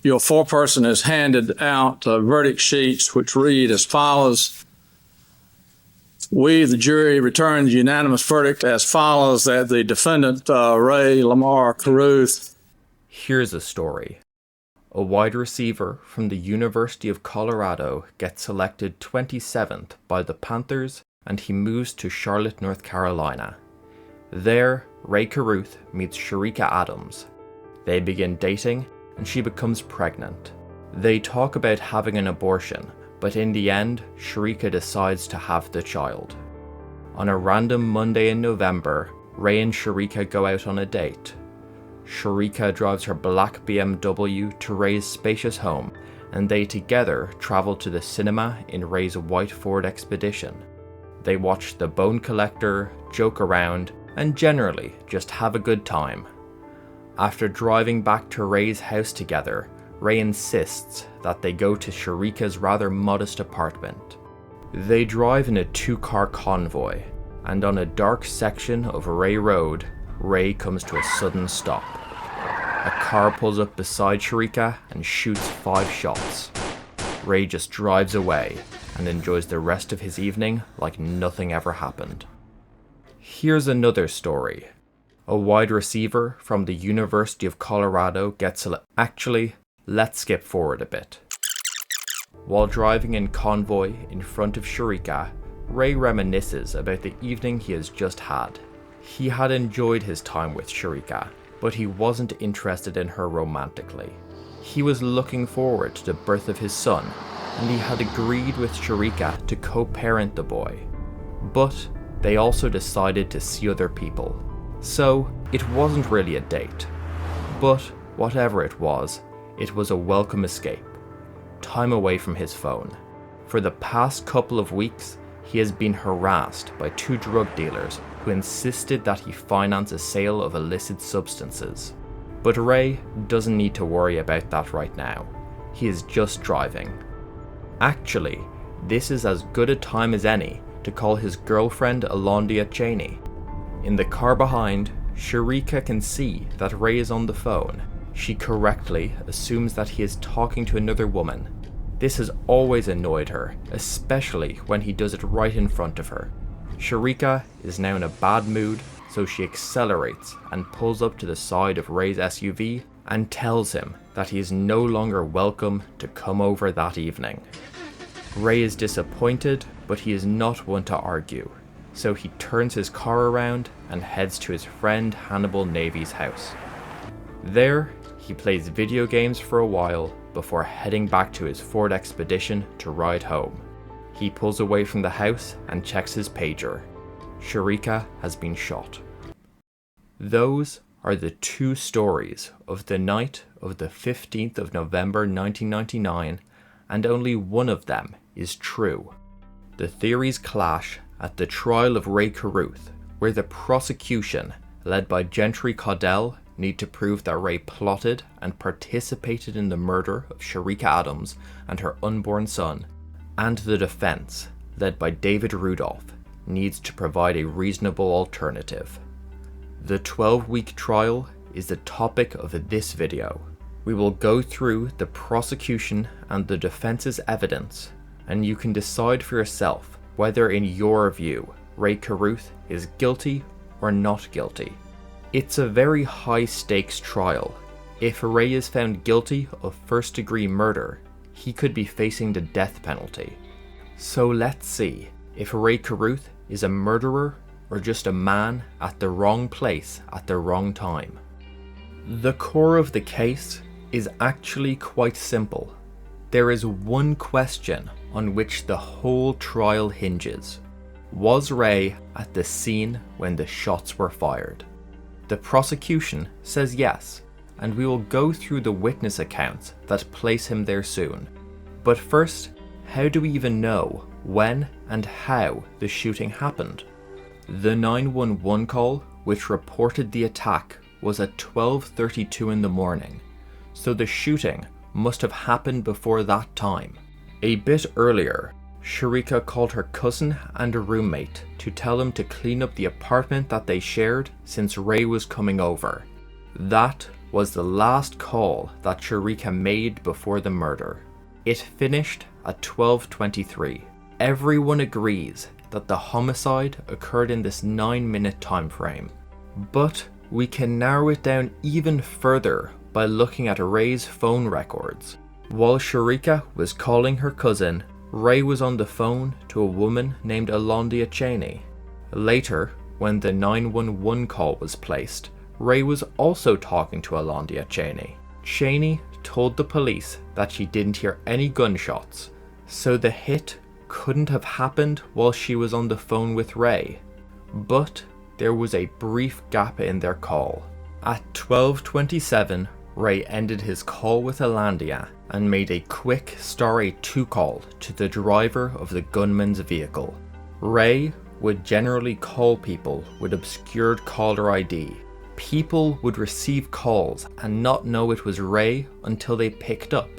your foreperson has handed out verdict sheets which read as follows. We, the jury, return the unanimous verdict as follows, that the defendant, Rae Carruth. Here's a story. A wide receiver from the University of Colorado gets selected 27th by the Panthers, and he moves to Charlotte, North Carolina. There, Rae Carruth meets Sherika Adams. They begin dating, and she becomes pregnant. They talk about having an abortion, but in the end, Sherika decides to have the child. On a random Monday in November, Rae and Sherika go out on a date. Sherika drives her black BMW to Rae's spacious home, and they together travel to the cinema in Rae's white Ford Expedition. They watch The Bone Collector, joke around, and generally just have a good time. After driving back to Rae's house together, Rae insists that they go to Sherika's rather modest apartment. They drive in a 2-car convoy, and on a dark section of Rae Road, Rae comes to a sudden stop. A car pulls up beside Sherika and shoots 5 shots. Rae just drives away and enjoys the rest of his evening like nothing ever happened. Here's another story. A wide receiver from the University of Colorado gets Actually, let's skip forward a bit. While driving in convoy in front of Sherika, Rae reminisces about the evening he has just had. He had enjoyed his time with Sherika, but he wasn't interested in her romantically. He was looking forward to the birth of his son, and he had agreed with Sherika to co-parent the boy. But they also decided to see other people. So it wasn't really a date. But whatever it was a welcome escape. Time away from his phone. For the past couple of weeks, he has been harassed by 2 drug dealers who insisted that he finance a sale of illicit substances. But Rae doesn't need to worry about that right now. He is just driving. Actually, this is as good a time as any to call his girlfriend Alondia Cheney. In the car behind, Sherika can see that Rae is on the phone. She correctly assumes that he is talking to another woman. This has always annoyed her, especially when he does it right in front of her. Sherika is now in a bad mood, so she accelerates and pulls up to the side of Rae's SUV and tells him that he is no longer welcome to come over that evening. Rae is disappointed, but he is not one to argue, so he turns his car around and heads to his friend Hannibal Navy's house. There, he plays video games for a while before heading back to his Ford Expedition to ride home. He pulls away from the house and checks his pager. Sherika has been shot. Those are the 2 stories of the night of the 15th of November 1999, and only one of them is true. The theories clash at the trial of Rae Carruth, where the prosecution, led by Gentry Caudell, need to prove that Rae plotted and participated in the murder of Sherika Adams and her unborn son, and the defense, led by David Rudolph, needs to provide a reasonable alternative. The 12-week trial is the topic of this video. We will go through the prosecution and the defense's evidence, and you can decide for yourself whether in your view Rae Carruth is guilty or not guilty. It's a very high-stakes trial. If Rae is found guilty of first-degree murder, he could be facing the death penalty. So let's see if Rae Carruth is a murderer or just a man at the wrong place at the wrong time. The core of the case is actually quite simple. There is one question on which the whole trial hinges. Was Rae at the scene when the shots were fired? The prosecution says yes, and we will go through the witness accounts that place him there soon. But first, how do we even know when and how the shooting happened? The 911 call, which reported the attack, was at 12:32 in the morning, so the shooting must have happened before that time. A bit earlier, Sherika called her cousin and a roommate to tell him to clean up the apartment that they shared since Rae was coming over. That was the last call that Sharika made before the murder. It finished at 12:23. Everyone agrees that the homicide occurred in this 9-minute time frame. But we can narrow it down even further by looking at Rae's phone records. While Sharika was calling her cousin, Rae was on the phone to a woman named Alondia Cheney. Later, when the 911 call was placed, Rae was also talking to Alondia Cheney. Cheney told the police that she didn't hear any gunshots, so the hit couldn't have happened while she was on the phone with Rae. But there was a brief gap in their call. At 12:27, Rae ended his call with Alondia and made a quick Star 82 call to the driver of the gunman's vehicle. Rae would generally call people with obscured caller ID. People would receive calls and not know it was Rae until they picked up.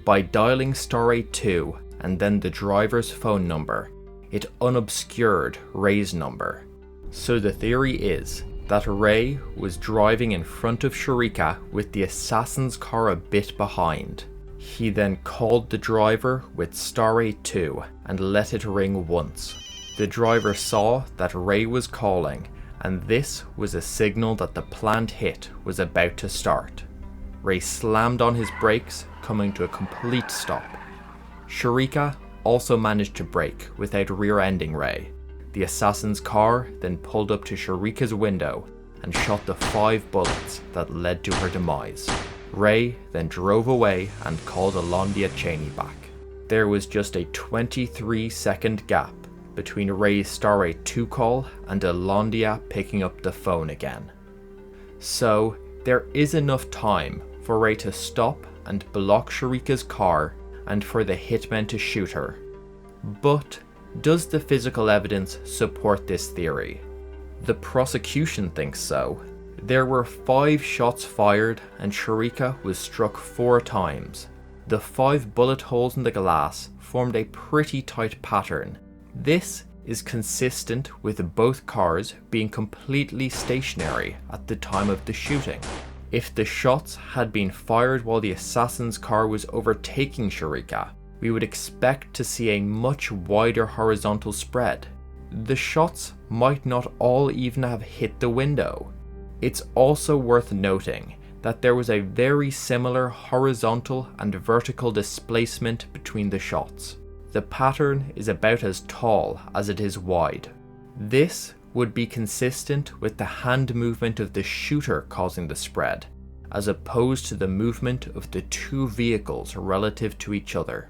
By dialing Star 82 and then the driver's phone number, it unobscured Rae's number. So the theory is that Rae was driving in front of Sharika with the assassin's car a bit behind. He then called the driver with Star 82 and let it ring once. The driver saw that Rae was calling, and this was a signal that the planned hit was about to start. Rae slammed on his brakes, coming to a complete stop. Sharika also managed to brake without rear-ending Rae. The assassin's car then pulled up to Sharika's window and shot the 5 bullets that led to her demise. Rae then drove away and called Alondia Cheney back. There was just a 23-second gap between Rae's Star 82 call and Alondia picking up the phone again. So there is enough time for Rae to stop and block Sharika's car and for the hitman to shoot her. But does the physical evidence support this theory? The prosecution thinks so. There were 5 shots fired and Sharika was struck 4 times. The 5 bullet holes in the glass formed a pretty tight pattern. This is consistent with both cars being completely stationary at the time of the shooting. If the shots had been fired while the assassin's car was overtaking Sharika, we would expect to see a much wider horizontal spread. The shots might not all even have hit the window. It's also worth noting that there was a very similar horizontal and vertical displacement between the shots. The pattern is about as tall as it is wide. This would be consistent with the hand movement of the shooter causing the spread, as opposed to the movement of the 2 vehicles relative to each other.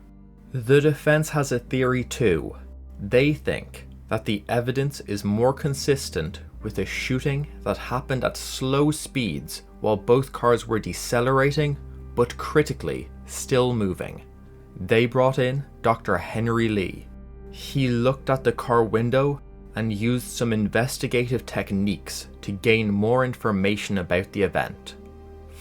The defense has a theory too. They think that the evidence is more consistent with a shooting that happened at slow speeds while both cars were decelerating, but critically still moving. They brought in Dr. Henry Lee. He looked at the car window and used some investigative techniques to gain more information about the event.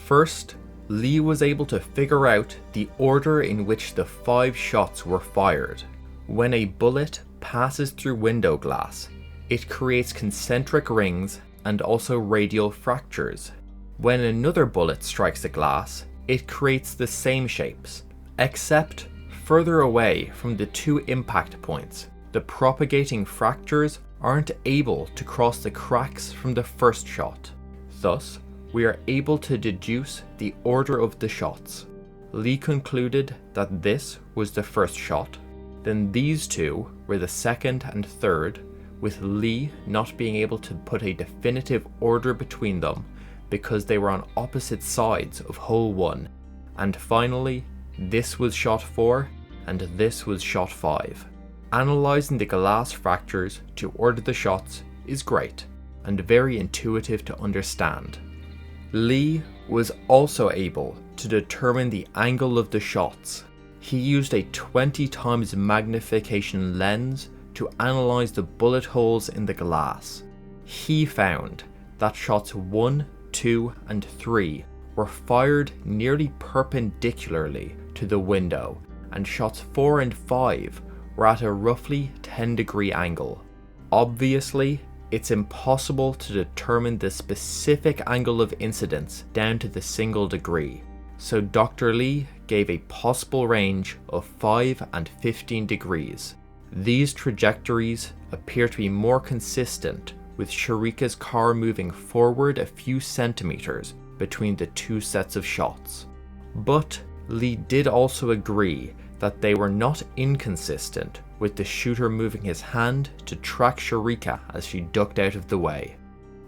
First, Lee was able to figure out the order in which the 5 shots were fired. When a bullet passes through window glass, it creates concentric rings and also radial fractures. When another bullet strikes the glass, it creates the same shapes, except further away from the 2 impact points. The propagating fractures aren't able to cross the cracks from the first shot. Thus, we are able to deduce the order of the shots. Lee concluded that this was the first shot, then these 2 were the second and third, with Lee not being able to put a definitive order between them because they were on opposite sides of hole 1, and finally, this was shot 4 and this was shot 5. Analysing the glass fractures to order the shots is great and very intuitive to understand. Lee was also able to determine the angle of the shots. He used a 20 times magnification lens to analyse the bullet holes in the glass. He found that shots 1, 2 and 3 were fired nearly perpendicularly to the window, and shots 4 and 5 were at a roughly 10-degree angle. Obviously, it's impossible to determine the specific angle of incidence down to the single degree, so Dr. Lee gave a possible range of 5 and 15 degrees. These trajectories appear to be more consistent with Sharika's car moving forward a few centimeters between the two sets of shots. But Lee did also agree that they were not inconsistent with the shooter moving his hand to track Sharika as she ducked out of the way.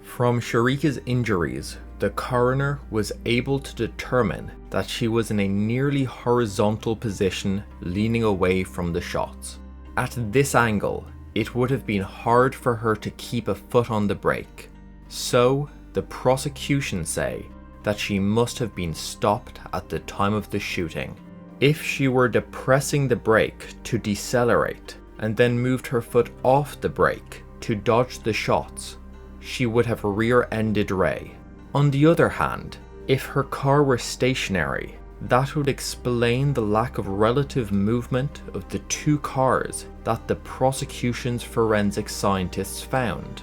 From Sharika's injuries, the coroner was able to determine that she was in a nearly horizontal position leaning away from the shots. At this angle, it would have been hard for her to keep a foot on the brake, so the prosecution say that she must have been stopped at the time of the shooting. If she were depressing the brake to decelerate and then moved her foot off the brake to dodge the shots, she would have rear-ended Rae. On the other hand, if her car were stationary, that would explain the lack of relative movement of the two cars that the prosecution's forensic scientists found.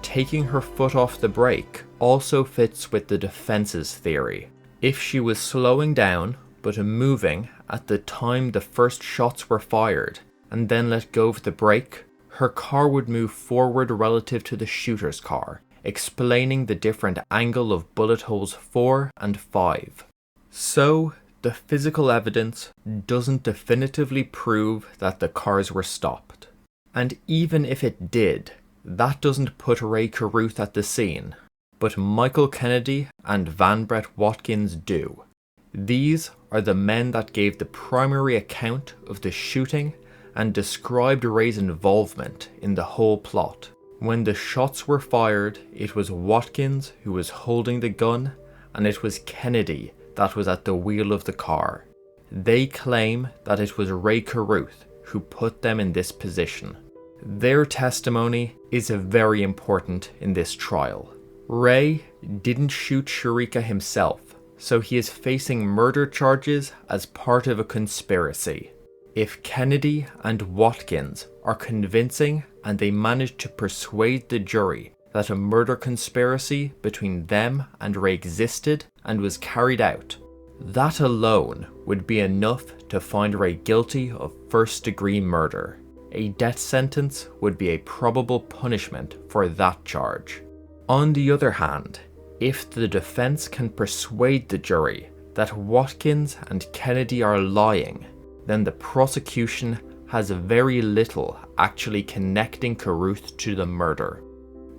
Taking her foot off the brake also fits with the defense's theory. If she was slowing down but moving at the time the first shots were fired and then let go of the brake, her car would move forward relative to the shooter's car, explaining the different angle of bullet holes 4 and 5. So, the physical evidence doesn't definitively prove that the cars were stopped. And even if it did, that doesn't put Rae Carruth at the scene, but Michael Kennedy and Van Brett Watkins do. These are the men that gave the primary account of the shooting and described Rae's involvement in the whole plot. When the shots were fired, it was Watkins who was holding the gun, and it was Kennedy that was at the wheel of the car. They claim that it was Rae Carruth who put them in this position. Their testimony is very important in this trial. Rae didn't shoot Sharika himself, so he is facing murder charges as part of a conspiracy. If Kennedy and Watkins are convincing and they manage to persuade the jury that a murder conspiracy between them and Rae existed and was carried out, that alone would be enough to find Rae guilty of first-degree murder. A death sentence would be a probable punishment for that charge. On the other hand, if the defense can persuade the jury that Watkins and Kennedy are lying, then the prosecution has very little actually connecting Carruth to the murder.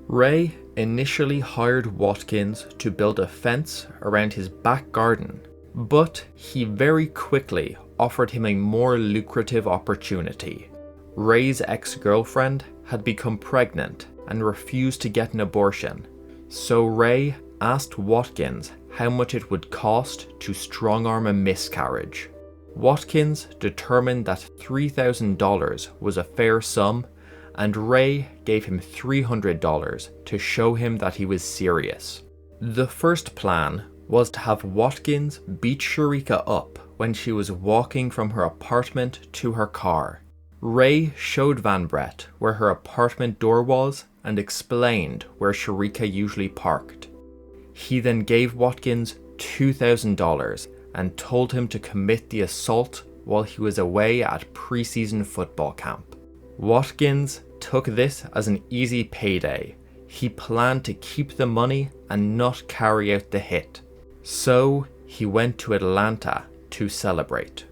Rae initially hired Watkins to build a fence around his back garden, but he very quickly offered him a more lucrative opportunity. Rae's ex-girlfriend had become pregnant and refused to get an abortion, so Rae asked Watkins how much it would cost to strong-arm a miscarriage. Watkins determined that $3,000 was a fair sum, and Rae gave him $300 to show him that he was serious. The first plan was to have Watkins beat Sharika up when she was walking from her apartment to her car. Rae showed Van Brett where her apartment door was and explained where Sharika usually parked. He then gave Watkins $2,000 and told him to commit the assault while he was away at preseason football camp. Watkins took this as an easy payday. He planned to keep the money and not carry out the hit. So he went to Atlanta to celebrate.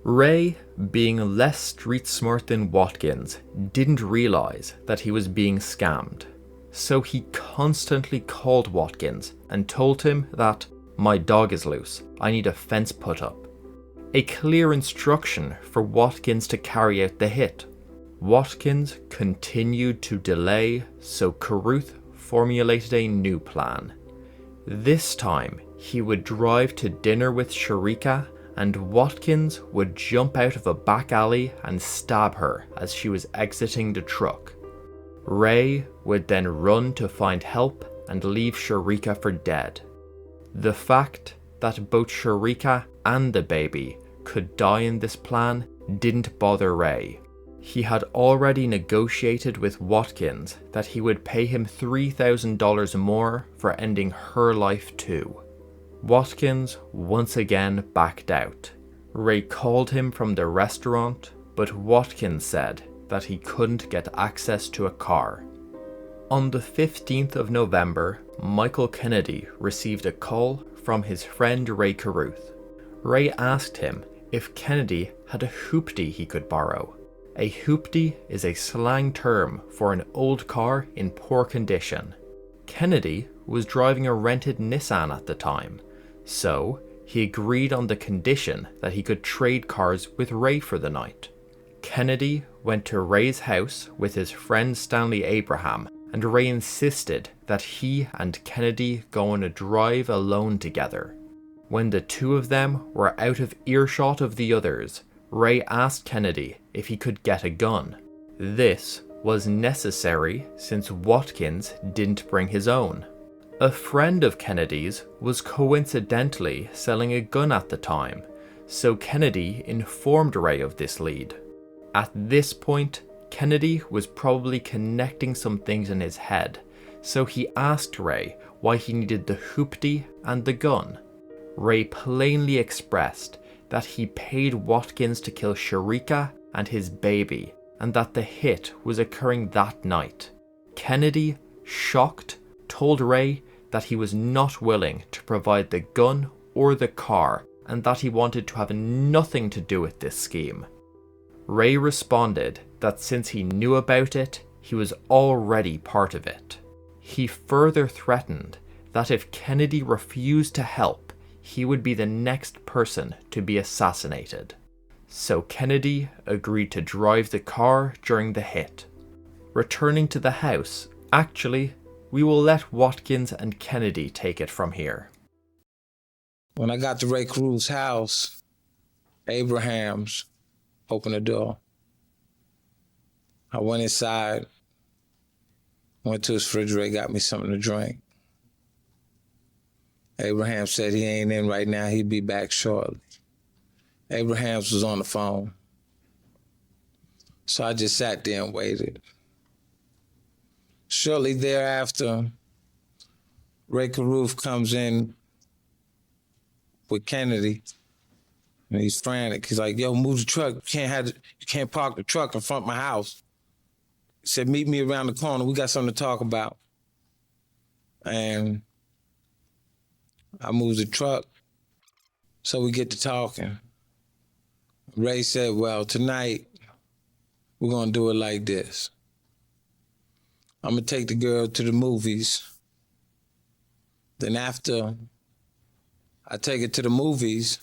Rae, being less street smart than Watkins, didn't realize that he was being scammed. So he constantly called Watkins and told him that, "My dog is loose, I need a fence put up." A clear instruction for Watkins to carry out the hit. Watkins continued to delay, so Carruth formulated a new plan. This time, he would drive to dinner with Sharika, and Watkins would jump out of a back alley and stab her as she was exiting the truck. Rae would then run to find help and leave Sharika for dead. The fact that both Sharika and the baby could die in this plan didn't bother Rae. He had already negotiated with Watkins that he would pay him $3,000 more for ending her life too. Watkins once again backed out. Rae called him from the restaurant, but Watkins said that he couldn't get access to a car. On the 15th of November, Michael Kennedy received a call from his friend Rae Carruth. Rae asked him if Kennedy had a hoopty he could borrow. A hoopty is a slang term for an old car in poor condition. Kennedy was driving a rented Nissan at the time, so he agreed on the condition that he could trade cars with Rae for the night. Kennedy went to Rae's house with his friend Stanley Abraham, and Rae insisted that he and Kennedy go on a drive alone together. When the two of them were out of earshot of the others, Rae asked Kennedy if he could get a gun. This was necessary since Watkins didn't bring his own. A friend of Kennedy's was coincidentally selling a gun at the time, so Kennedy informed Rae of this lead. At this point, Kennedy was probably connecting some things in his head, so he asked Rae why he needed the hoopty and the gun. Rae plainly expressed that he paid Watkins to kill Sharika and his baby, and that the hit was occurring that night. Kennedy, shocked, told Rae that he was not willing to provide the gun or the car, and that he wanted to have nothing to do with this scheme. Rae responded that since he knew about it, he was already part of it. He further threatened that if Kennedy refused to help, he would be the next person to be assassinated. So Kennedy agreed to drive the car during the hit. Returning to the house, actually, we will let Watkins and Kennedy take it from here. When I got to Rae Carruth's house, Abraham's opened the door. I went inside, went to his refrigerator, got me something to drink. Abraham said he ain't in right now, he'd be back shortly. Abrahams was on the phone. So I just sat there and waited. Shortly thereafter, Rae Carruth comes in with Kennedy, and he's frantic. He's like, yo, move the truck. You can't park the truck in front of my house. He said, meet me around the corner. We got something to talk about. And I moved the truck, so we get to talking. Rae said, well, tonight, we're gonna do it like this. I'm gonna take the girl to the movies. Then after I take her to the movies,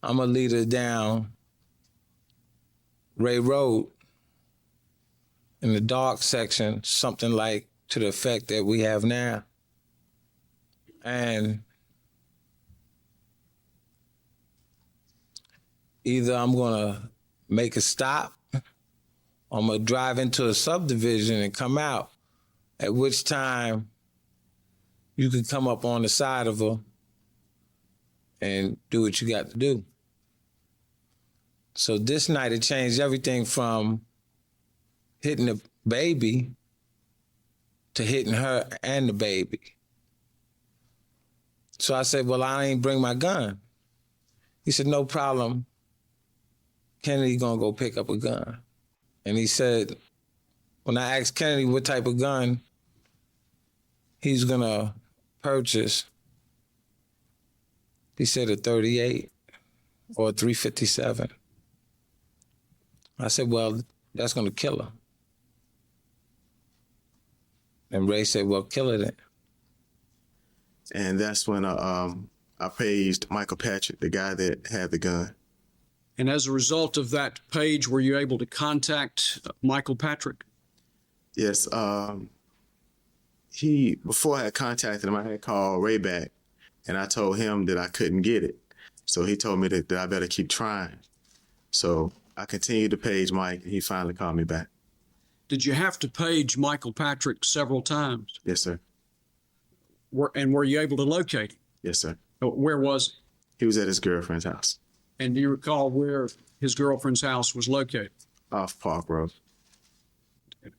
I'm gonna lead her down Ray Road in the dark section, something like to the effect that we have now. And either I'm gonna make a stop, or I'm gonna drive into a subdivision and come out, at which time you can come up on the side of her and do what you got to do. So this night it changed everything from hitting the baby to hitting her and the baby. So I said, well, I ain't bring my gun. He said, no problem. Kennedy gonna go pick up a gun. And he said, when I asked Kennedy what type of gun he's gonna purchase, he said a 38 or a 357. I said, well, that's gonna kill her. And Rae said, well, kill her then. And that's when I paged Michael Patrick, the guy that had the gun. And as a result of that page, were you able to contact Michael Patrick? Yes. Before I had contacted him, I had called Rae back, and I told him that I couldn't get it. So he told me that I better keep trying. So I continued to page Mike, and he finally called me back. Did you have to page Michael Patrick several times? Yes, sir. And were you able to locate him? Yes, sir. Where was he? He was at his girlfriend's house. And do you recall where his girlfriend's house was located? off Park Road.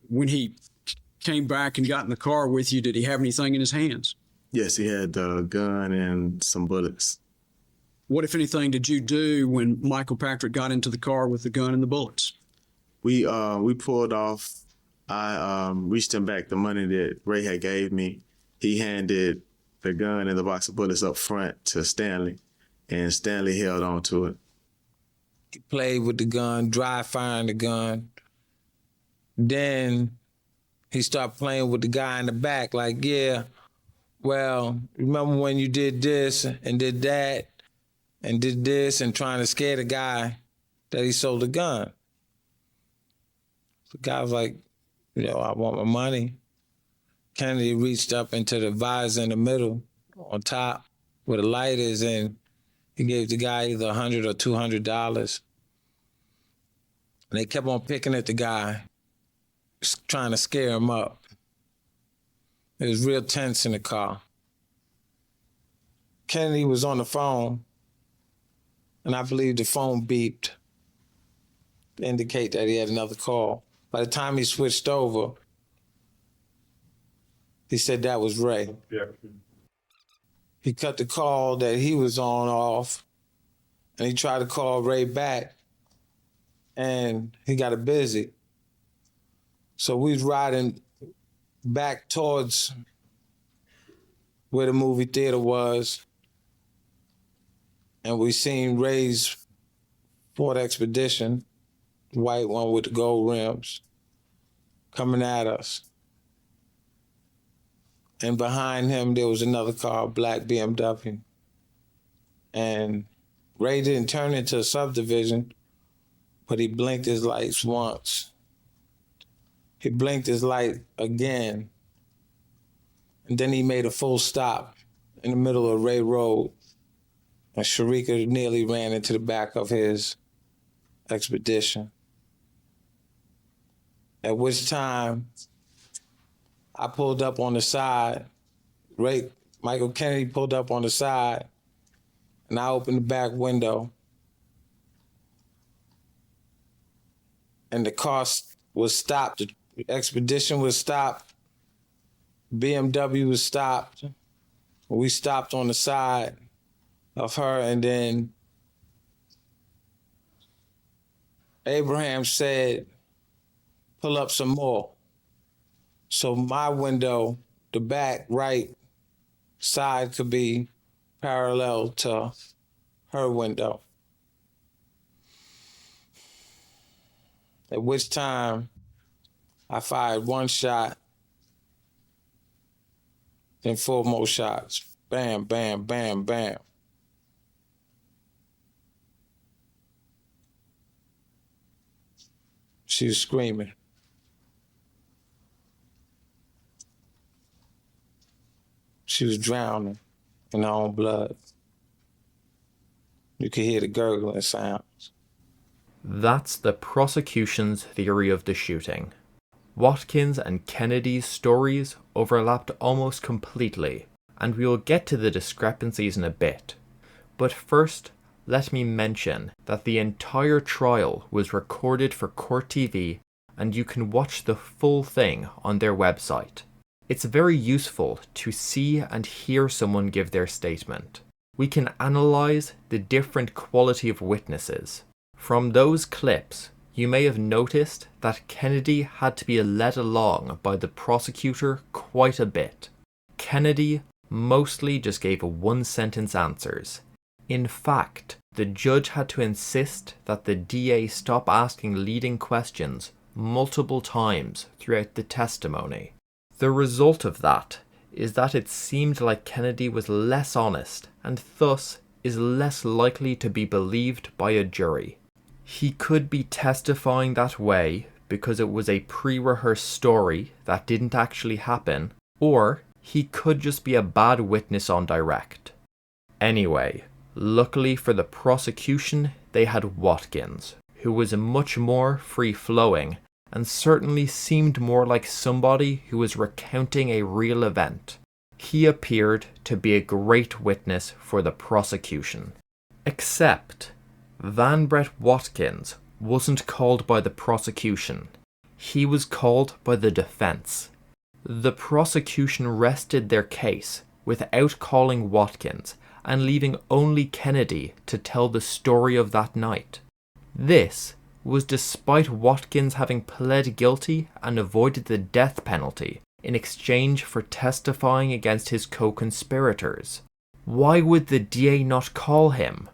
When he came back and got in the car with you, did he have anything in his hands? Yes, he had a gun and some bullets. What, if anything, did you do when Michael Patrick got into the car with the gun and the bullets? We pulled off. I reached him back the money that Rae had gave me. He handed the gun and the box of bullets up front to Stanley, and Stanley held on to it. He played with the gun, dry firing the gun. Then he started playing with the guy in the back, like, yeah, well, remember when you did this and did that and did this, and trying to scare the guy that he sold the gun. The guy was like, I want my money. Kennedy reached up into the visor in the middle on top where the light is, and he gave the guy either $100 or $200. And they kept on picking at the guy, trying to scare him up. It was real tense in the car. Kennedy was on the phone, and I believe the phone beeped to indicate that he had another call. By the time he switched over, he said that was Rae. Yeah. He cut the call that he was on off, and he tried to call Rae back, and he got it busy. So we was riding back towards where the movie theater was, and we seen Rae's Ford Expedition, the white one with the gold rims, coming at us. And behind him, there was another car, a black BMW. And Rae didn't turn into a subdivision, but he blinked his lights once. He blinked his light again. And then he made a full stop in the middle of Rae Road. And Sharika nearly ran into the back of his Expedition. At which time, I pulled up on the side. Michael Kennedy pulled up on the side, and I opened the back window. And the car was stopped. The Expedition was stopped. BMW was stopped. We stopped on the side of her, and then Abraham said, pull up some more. So my window, the back right side, could be parallel to her window. At which time I fired one shot, then 4 more shots. Bam, bam, bam, bam. She was screaming. She was drowning in her own blood. You could hear the gurgling sounds. That's the prosecution's theory of the shooting. Watkins and Kennedy's stories overlapped almost completely, and we will get to the discrepancies in a bit. But first, let me mention that the entire trial was recorded for Court TV, and you can watch the full thing on their website. It's very useful to see and hear someone give their statement. We can analyze the different quality of witnesses. From those clips, you may have noticed that Kennedy had to be led along by the prosecutor quite a bit. Kennedy mostly just gave one-sentence answers. In fact, the judge had to insist that the DA stop asking leading questions multiple times throughout the testimony. The result of that is that it seemed like Kennedy was less honest and thus is less likely to be believed by a jury. He could be testifying that way because it was a pre-rehearsed story that didn't actually happen, or he could just be a bad witness on direct. Anyway, luckily for the prosecution, they had Watkins, who was much more free-flowing and certainly seemed more like somebody who was recounting a real event. He appeared to be a great witness for the prosecution. Except Van Brett Watkins wasn't called by the prosecution. He was called by the defense. The prosecution rested their case without calling Watkins and leaving only Kennedy to tell the story of that night. This was despite Watkins having pled guilty and avoided the death penalty in exchange for testifying against his co-conspirators. Why would the DA not call him?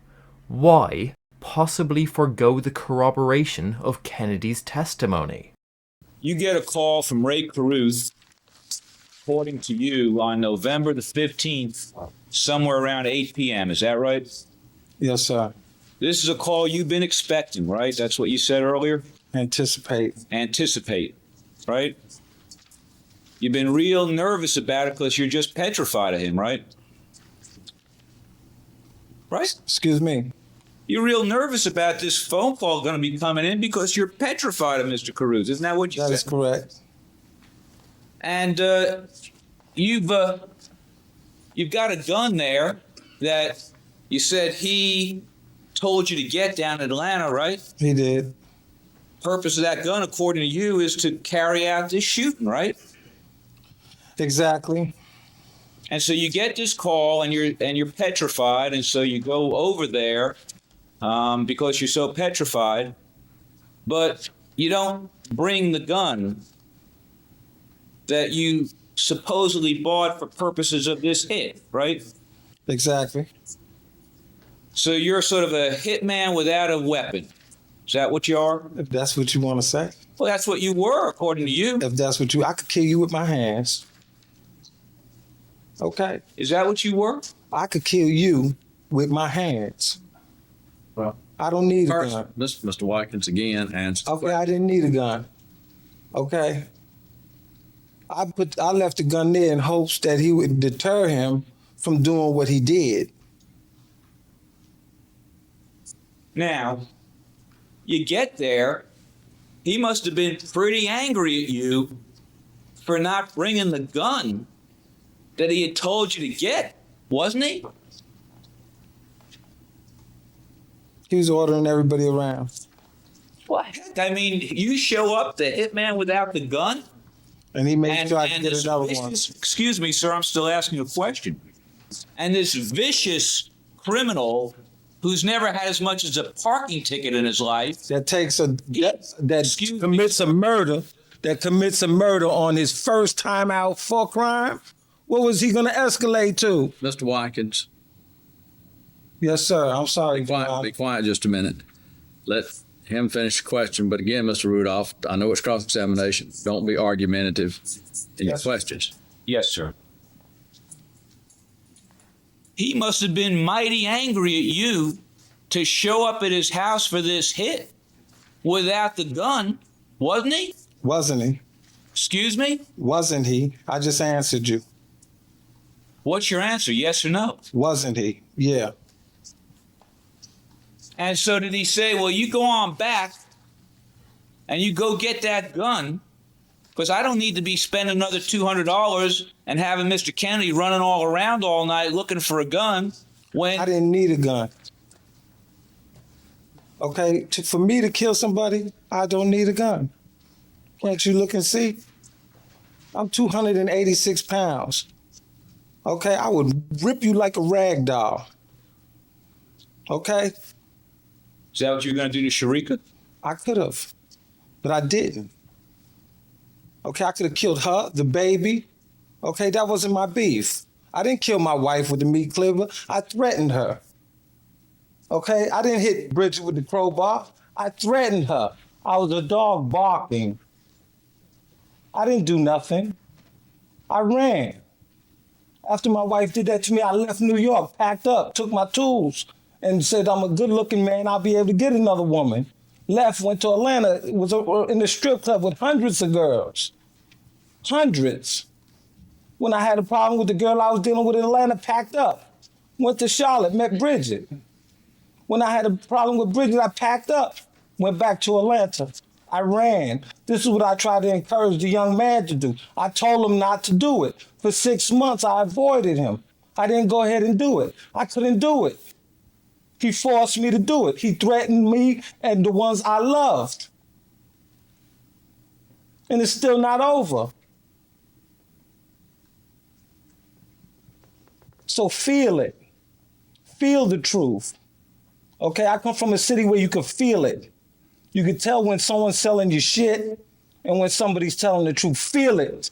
Why possibly forgo the corroboration of Kennedy's testimony? You get a call from Rae Carruth, according to you, on November the 15th, somewhere around 8 p.m. Is that right? Yes, sir. This is a call you've been expecting, right? That's what you said earlier? Anticipate. Anticipate, right? You've been real nervous about it because you're just petrified of him, right? Right? Excuse me. You're real nervous about this phone call going to be coming in because you're petrified of Mr. Carruth. Isn't that what you That said? is correct. And you've got a gun there that you said he told you to get down in Atlanta, right? He did. Purpose of that gun, according to you, is to carry out this shooting, right? Exactly. And so you get this call, and you're petrified, and so you go over there because you're so petrified, but you don't bring the gun that you supposedly bought for purposes of this hit, right? Exactly. So you're sort of a hitman without a weapon. Is that what you are? If that's what you want to say. Well, that's what you were, according to you. If that's what I could kill you with my hands. Okay. Is that what you were? I could kill you with my hands. Well, I don't need a first, gun. Mr. Watkins again answers. Okay, I didn't need a gun. Okay. I left the gun there in hopes that he would deter him from doing what he did. Now, you get there, he must have been pretty angry at you for not bringing the gun that he had told you to get, wasn't he? He was ordering everybody around. What? I mean, you show up, the hitman without the gun? And he made sure I could get this another one. vicious, excuse me, sir, I'm still asking a question. And this vicious criminal who's never had as much as a parking ticket in his life. That Excuse me, commits a murder, on his first time out for crime. What was he going to escalate to? Mr. Watkins, Yes, sir. I'm sorry. be quiet just a minute. Let him finish the question. But again, Mr. Rudolph, I know it's cross-examination. Don't be argumentative in your Yes. questions. Yes, sir. He must have been mighty angry at you to show up at his house for this hit without the gun, wasn't he? Wasn't he? Excuse me? Wasn't he? I just answered you. What's your answer, yes or no? Wasn't he? Yeah. And so did he say, well, you go on back and you go get that gun because I don't need to be spending another $200 and having Mr. Kennedy running all around all night looking for a gun when I didn't need a gun. Okay, for me to kill somebody, I don't need a gun. Can't you look and see? I'm 286 pounds. Okay, I would rip you like a rag doll. Okay, Is that what you're going to do to Sharika? I could have, but I didn't. Okay, I could have killed her, the baby. Okay, that wasn't my beef. I didn't kill my wife with the meat cleaver. I threatened her. Okay, I didn't hit Bridget with the crowbar. I threatened her. I was a dog barking. I didn't do nothing. I ran. After my wife did that to me, I left New York, packed up, took my tools, and said, I'm a good-looking man, I'll be able to get another woman. Left, went to Atlanta, was in the strip club with hundreds of girls. Hundreds. When I had a problem with the girl I was dealing with in Atlanta, packed up. Went to Charlotte, met Bridget. When I had a problem with Bridget, I packed up, went back to Atlanta. I ran. This is what I tried to encourage the young man to do. I told him not to do it. For 6 months, I avoided him. I didn't go ahead and do it. I couldn't do it. He forced me to do it. He threatened me and the ones I loved. And it's still not over. So feel it. Feel the truth. Okay, I come from a city where you can feel it. You can tell when someone's selling you shit and when somebody's telling the truth. Feel it.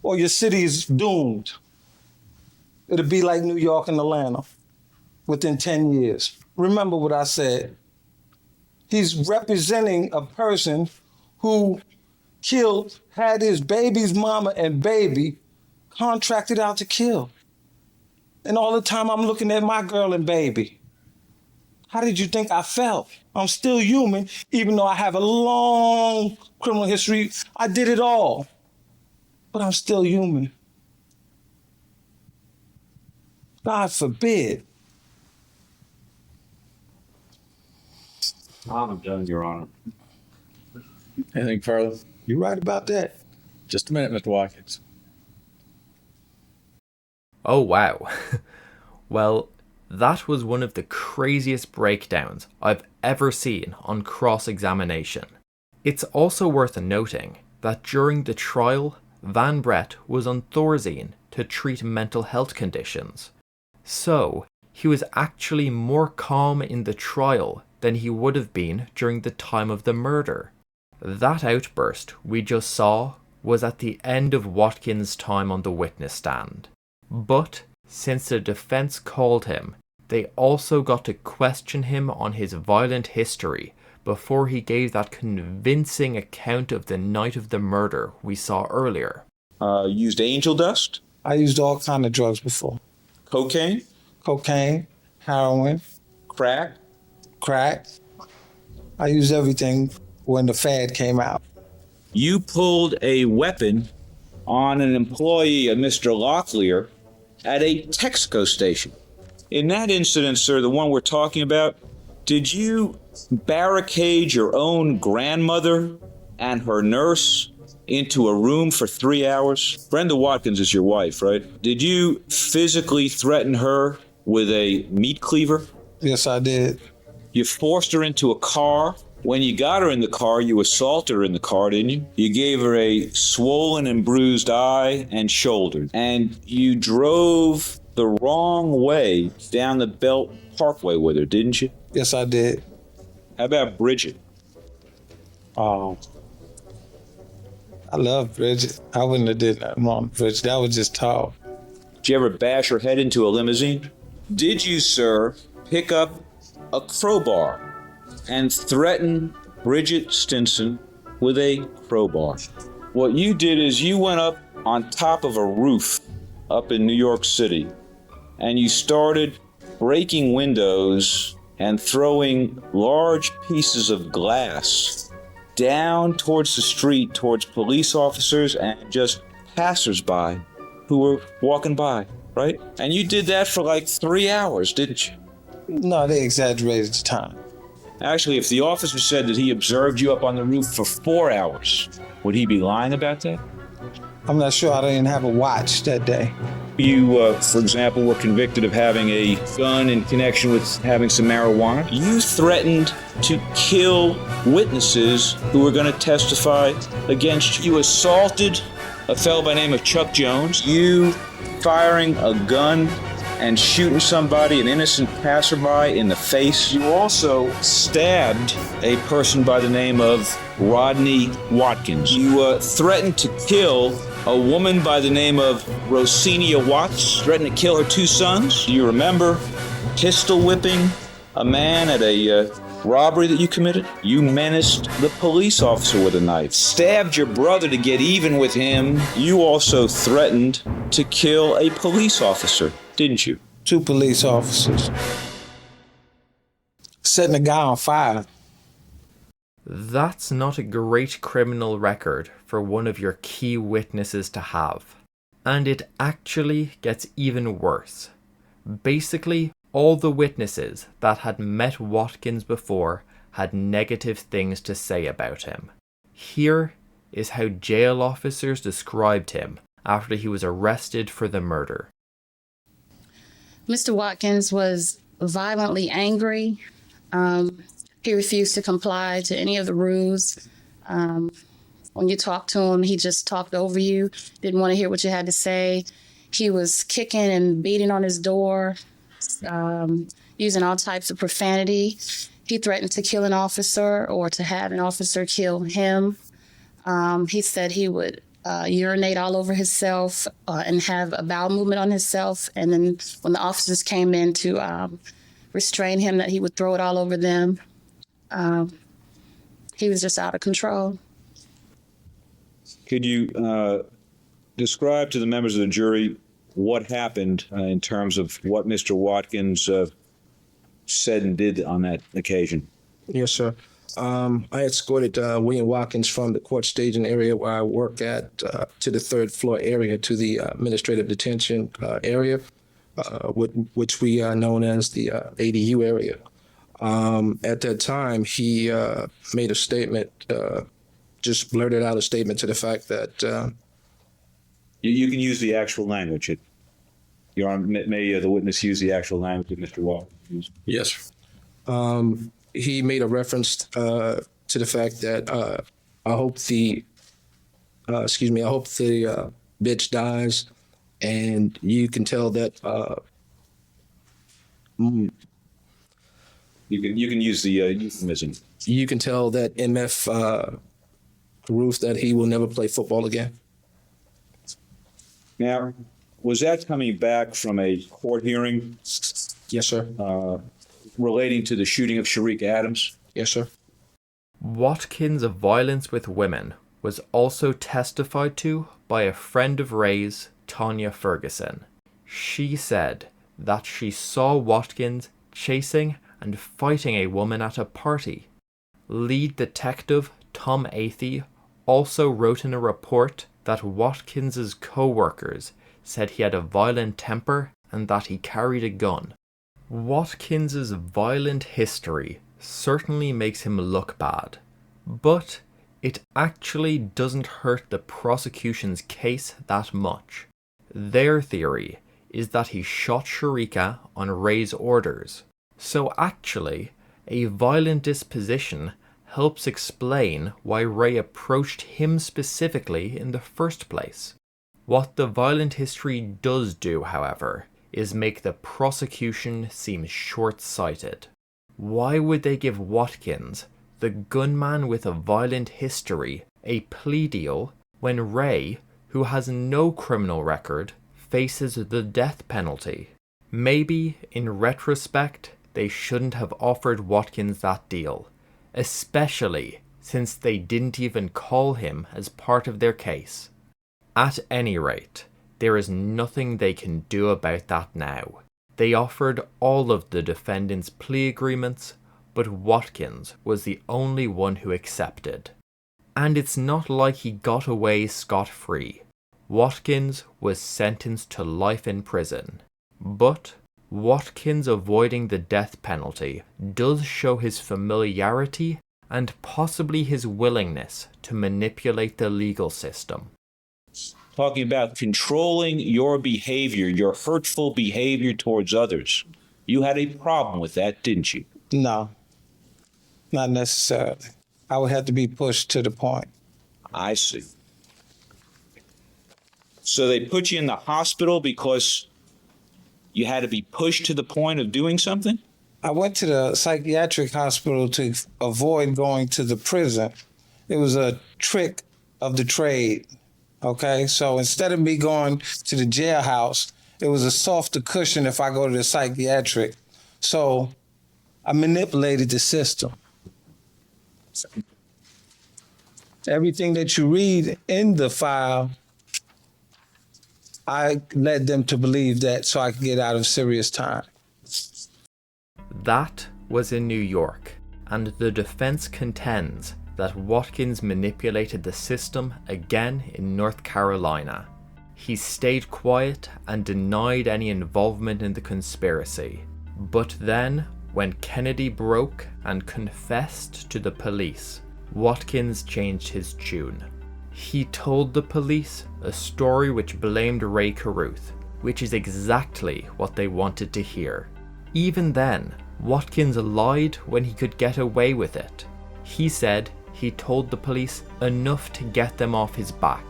Or your city is doomed. It'll be like New York and Atlanta within 10 years. Remember what I said. He's representing a person who killed, had his baby's mama and baby contracted out to kill. And all the time I'm looking at my girl and baby. How did you think I felt? I'm still human, even though I have a long criminal history. I did it all, but I'm still human. God forbid. I'm done, Your Honor. Anything further? You right about that? Just a minute, Mr. Watkins. Oh wow. Well, that was one of the craziest breakdowns I've ever seen on cross-examination. It's also worth noting that during the trial, Van Brett was on Thorazine to treat mental health conditions. So, he was actually more calm in the trial than he would have been during the time of the murder. That outburst we just saw was at the end of Watkins' time on the witness stand. But, since the defense called him, they also got to question him on his violent history before he gave that convincing account of the night of the murder we saw earlier. Used angel dust? I used all kind of drugs before. Cocaine? Cocaine, heroin, Crack? crack. I used everything when the fad came out. You pulled a weapon on an employee of Mr. Locklear at a Texaco station. In that incident, sir, the one we're talking about, did you barricade your own grandmother and her nurse into a room for 3 hours? Brenda Watkins is your wife, right? Did you physically threaten her with a meat cleaver? Yes, I did. You forced her into a car. When you got her in the car, you assaulted her in the car, didn't you? You gave her a swollen and bruised eye and shoulder. And you drove the wrong way down the Belt Parkway with her, didn't you? Yes, I did. How about Bridget? Oh, I love Bridget. I wouldn't have did nothing wrong to Bridget. That was just tall. Did you ever bash her head into a limousine? Did you, sir, pick up a crowbar and threaten Bridget Stinson with a crowbar? What you did is you went up on top of a roof up in New York City and you started breaking windows and throwing large pieces of glass down towards the street, towards police officers and just passersby who were walking by, right? And you did that for like 3 hours, didn't you? No, they exaggerated the time. Actually, if the officer said that he observed you up on the roof for 4 hours, would he be lying about that? I'm not sure. I didn't have a watch that day. You, for example, were convicted of having a gun in connection with having some marijuana. You threatened to kill witnesses who were going to testify against you. You assaulted a fellow by the name of Chuck Jones. You firing a gun and shooting somebody, an innocent passerby, in the face. You also stabbed a person by the name of Rodney Watkins. You threatened to kill a woman by the name of Rosinia Watts, threatened to kill her 2 sons. Do you remember pistol whipping a man at a robbery that you committed? You menaced the police officer with a knife, stabbed your brother to get even with him. You also threatened to kill a police officer, didn't you? 2 police officers. Setting a guy on fire. That's not a great criminal record for one of your key witnesses to have. And it actually gets even worse. Basically, all the witnesses that had met Watkins before had negative things to say about him. Here is how jail officers described him after he was arrested for the murder. Mr. Watkins was violently angry. He refused to comply to any of the rules. When you talked to him, he just talked over you, didn't want to hear what you had to say. He was kicking and beating on his door, using all types of profanity. He threatened to kill an officer or to have an officer kill him. He said he would urinate all over himself and have a bowel movement on himself. And then when the officers came in to restrain him, that he would throw it all over them. He was just out of control. Could you describe to the members of the jury what happened in terms of what Mr. Watkins said and did on that occasion? Yes, sir. I escorted William Watkins from the court staging area where I work at to the third floor area to the administrative detention area, which we are known as the ADU area. At that time, he made a statement, just blurted out a statement to the fact that... You can use the actual language. Your Honor, may the witness use the actual language that Mr. Watkins used? Yes. He made a reference to the fact that I hope the bitch dies, and you can tell that. You can use the euphemism. You can tell that MF Carruth that he will never play football again. Now, was that coming back from a court hearing? Yes, sir. Relating to the shooting of Sharik Adams? Yes, sir. Watkins' violence with women was also testified to by a friend of Rae's, Tanya Ferguson. She said that she saw Watkins chasing and fighting a woman at a party. Lead detective Tom Athey also wrote in a report that Watkins' co-workers said he had a violent temper and that he carried a gun. Watkins' violent history certainly makes him look bad, but it actually doesn't hurt the prosecution's case that much. Their theory is that he shot Sharika on Rae's orders, so actually, a violent disposition helps explain why Rae approached him specifically in the first place. What the violent history does do, however, is make the prosecution seem short-sighted. Why would they give Watkins, the gunman with a violent history, a plea deal when Rae, who has no criminal record, faces the death penalty? Maybe, in retrospect, they shouldn't have offered Watkins that deal, especially since they didn't even call him as part of their case. At any rate, there is nothing they can do about that now. They offered all of the defendants' plea agreements, but Watkins was the only one who accepted. And it's not like he got away scot-free. Watkins was sentenced to life in prison. But Watkins avoiding the death penalty does show his familiarity and possibly his willingness to manipulate the legal system. Talking about controlling your behavior, your hurtful behavior towards others. You had a problem with that, didn't you? No, not necessarily. I would have to be pushed to the point. I see. So they put you in the hospital because you had to be pushed to the point of doing something? I went to the psychiatric hospital to avoid going to the prison. It was a trick of the trade. Okay, so instead of me going to the jailhouse, it was a softer cushion if I go to the psychiatric. So I manipulated the system. Everything that you read in the file, I led them to believe that so I could get out of serious time. That was in New York, and the defense contends that Watkins manipulated the system again in North Carolina. He stayed quiet and denied any involvement in the conspiracy. But then, when Kennedy broke and confessed to the police, Watkins changed his tune. He told the police a story which blamed Rae Carruth, which is exactly what they wanted to hear. Even then, Watkins lied when he could get away with it. He said he told the police enough to get them off his back,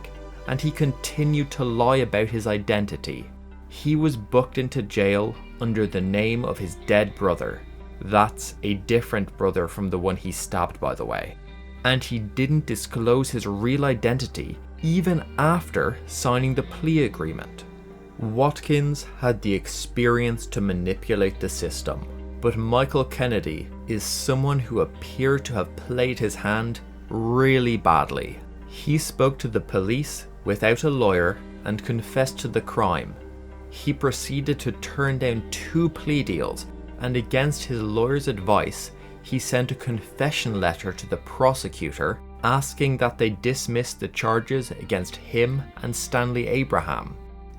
and he continued to lie about his identity. He was booked into jail under the name of his dead brother. That's a different brother from the one he stabbed, by the way. And he didn't disclose his real identity even after signing the plea agreement. Watkins had the experience to manipulate the system, but Michael Kennedy is someone who appeared to have played his hand really badly. He spoke to the police without a lawyer and confessed to the crime. He proceeded to turn down 2 plea deals, and against his lawyer's advice, he sent a confession letter to the prosecutor asking that they dismiss the charges against him and Stanley Abraham.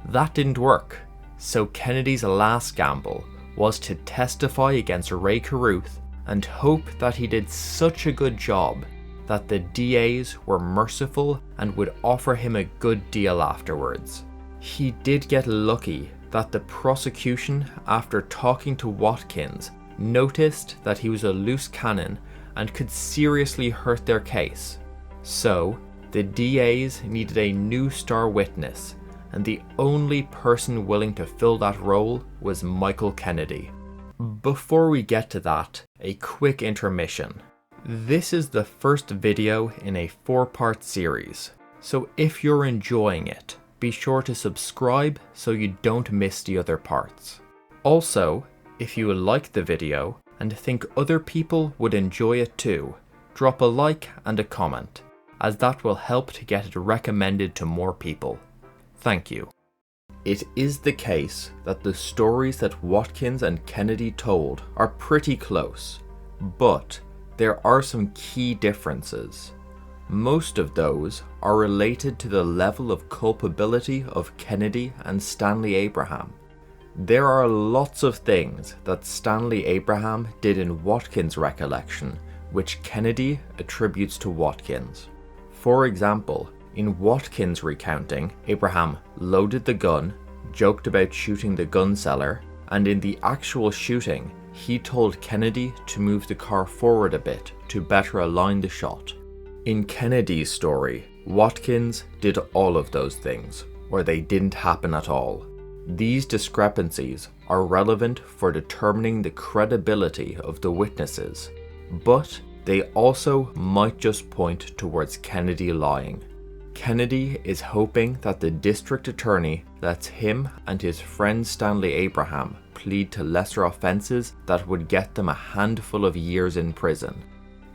That didn't work, so Kennedy's last gamble was to testify against Rae Carruth and hope that he did such a good job that the DAs were merciful and would offer him a good deal afterwards. He did get lucky that the prosecution, after talking to Watkins, noticed that he was a loose cannon and could seriously hurt their case. So, the DAs needed a new star witness, and the only person willing to fill that role was Michael Kennedy. Before we get to that, a quick intermission. This is the first video in a 4-part series, so if you're enjoying it, be sure to subscribe so you don't miss the other parts. Also, if you like the video and think other people would enjoy it too, drop a like and a comment, as that will help to get it recommended to more people. Thank you. It is the case that the stories that Watkins and Kennedy told are pretty close, but there are some key differences. Most of those are related to the level of culpability of Kennedy and Stanley Abraham. There are lots of things that Stanley Abraham did in Watkins' recollection which Kennedy attributes to Watkins. For example, in Watkins' recounting, Abraham loaded the gun, joked about shooting the gun seller, and in the actual shooting, he told Kennedy to move the car forward a bit to better align the shot. In Kennedy's story, Watkins did all of those things, or they didn't happen at all. These discrepancies are relevant for determining the credibility of the witnesses, but they also might just point towards Kennedy lying. Kennedy is hoping that the district attorney lets him and his friend Stanley Abraham plead to lesser offenses that would get them a handful of years in prison.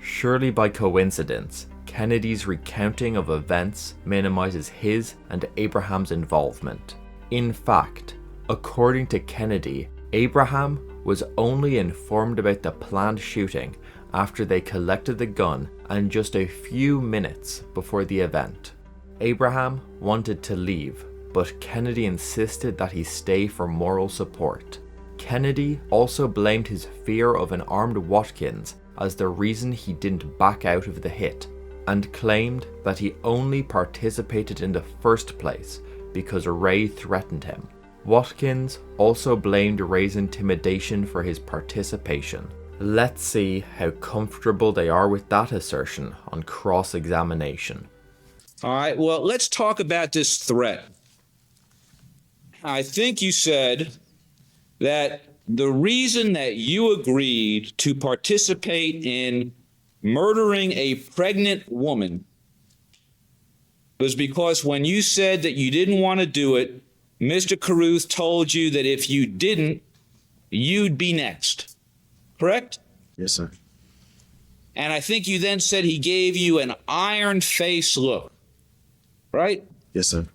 Surely by coincidence, Kennedy's recounting of events minimizes his and Abraham's involvement. In fact, according to Kennedy, Abraham was only informed about the planned shooting after they collected the gun and just a few minutes before the event. Abraham wanted to leave, but Kennedy insisted that he stay for moral support. Kennedy also blamed his fear of an armed Watkins as the reason he didn't back out of the hit, and claimed that he only participated in the first place because Rae threatened him. Watkins also blamed Rae's intimidation for his participation. Let's see how comfortable they are with that assertion on cross-examination. All right, well, let's talk about this threat. I think you said that the reason that you agreed to participate in murdering a pregnant woman was because when you said that you didn't want to do it, Mr. Carruth told you that if you didn't, you'd be next. Correct? Yes, sir. And I think you then said he gave you an iron-faced look. Right? Yes, sir.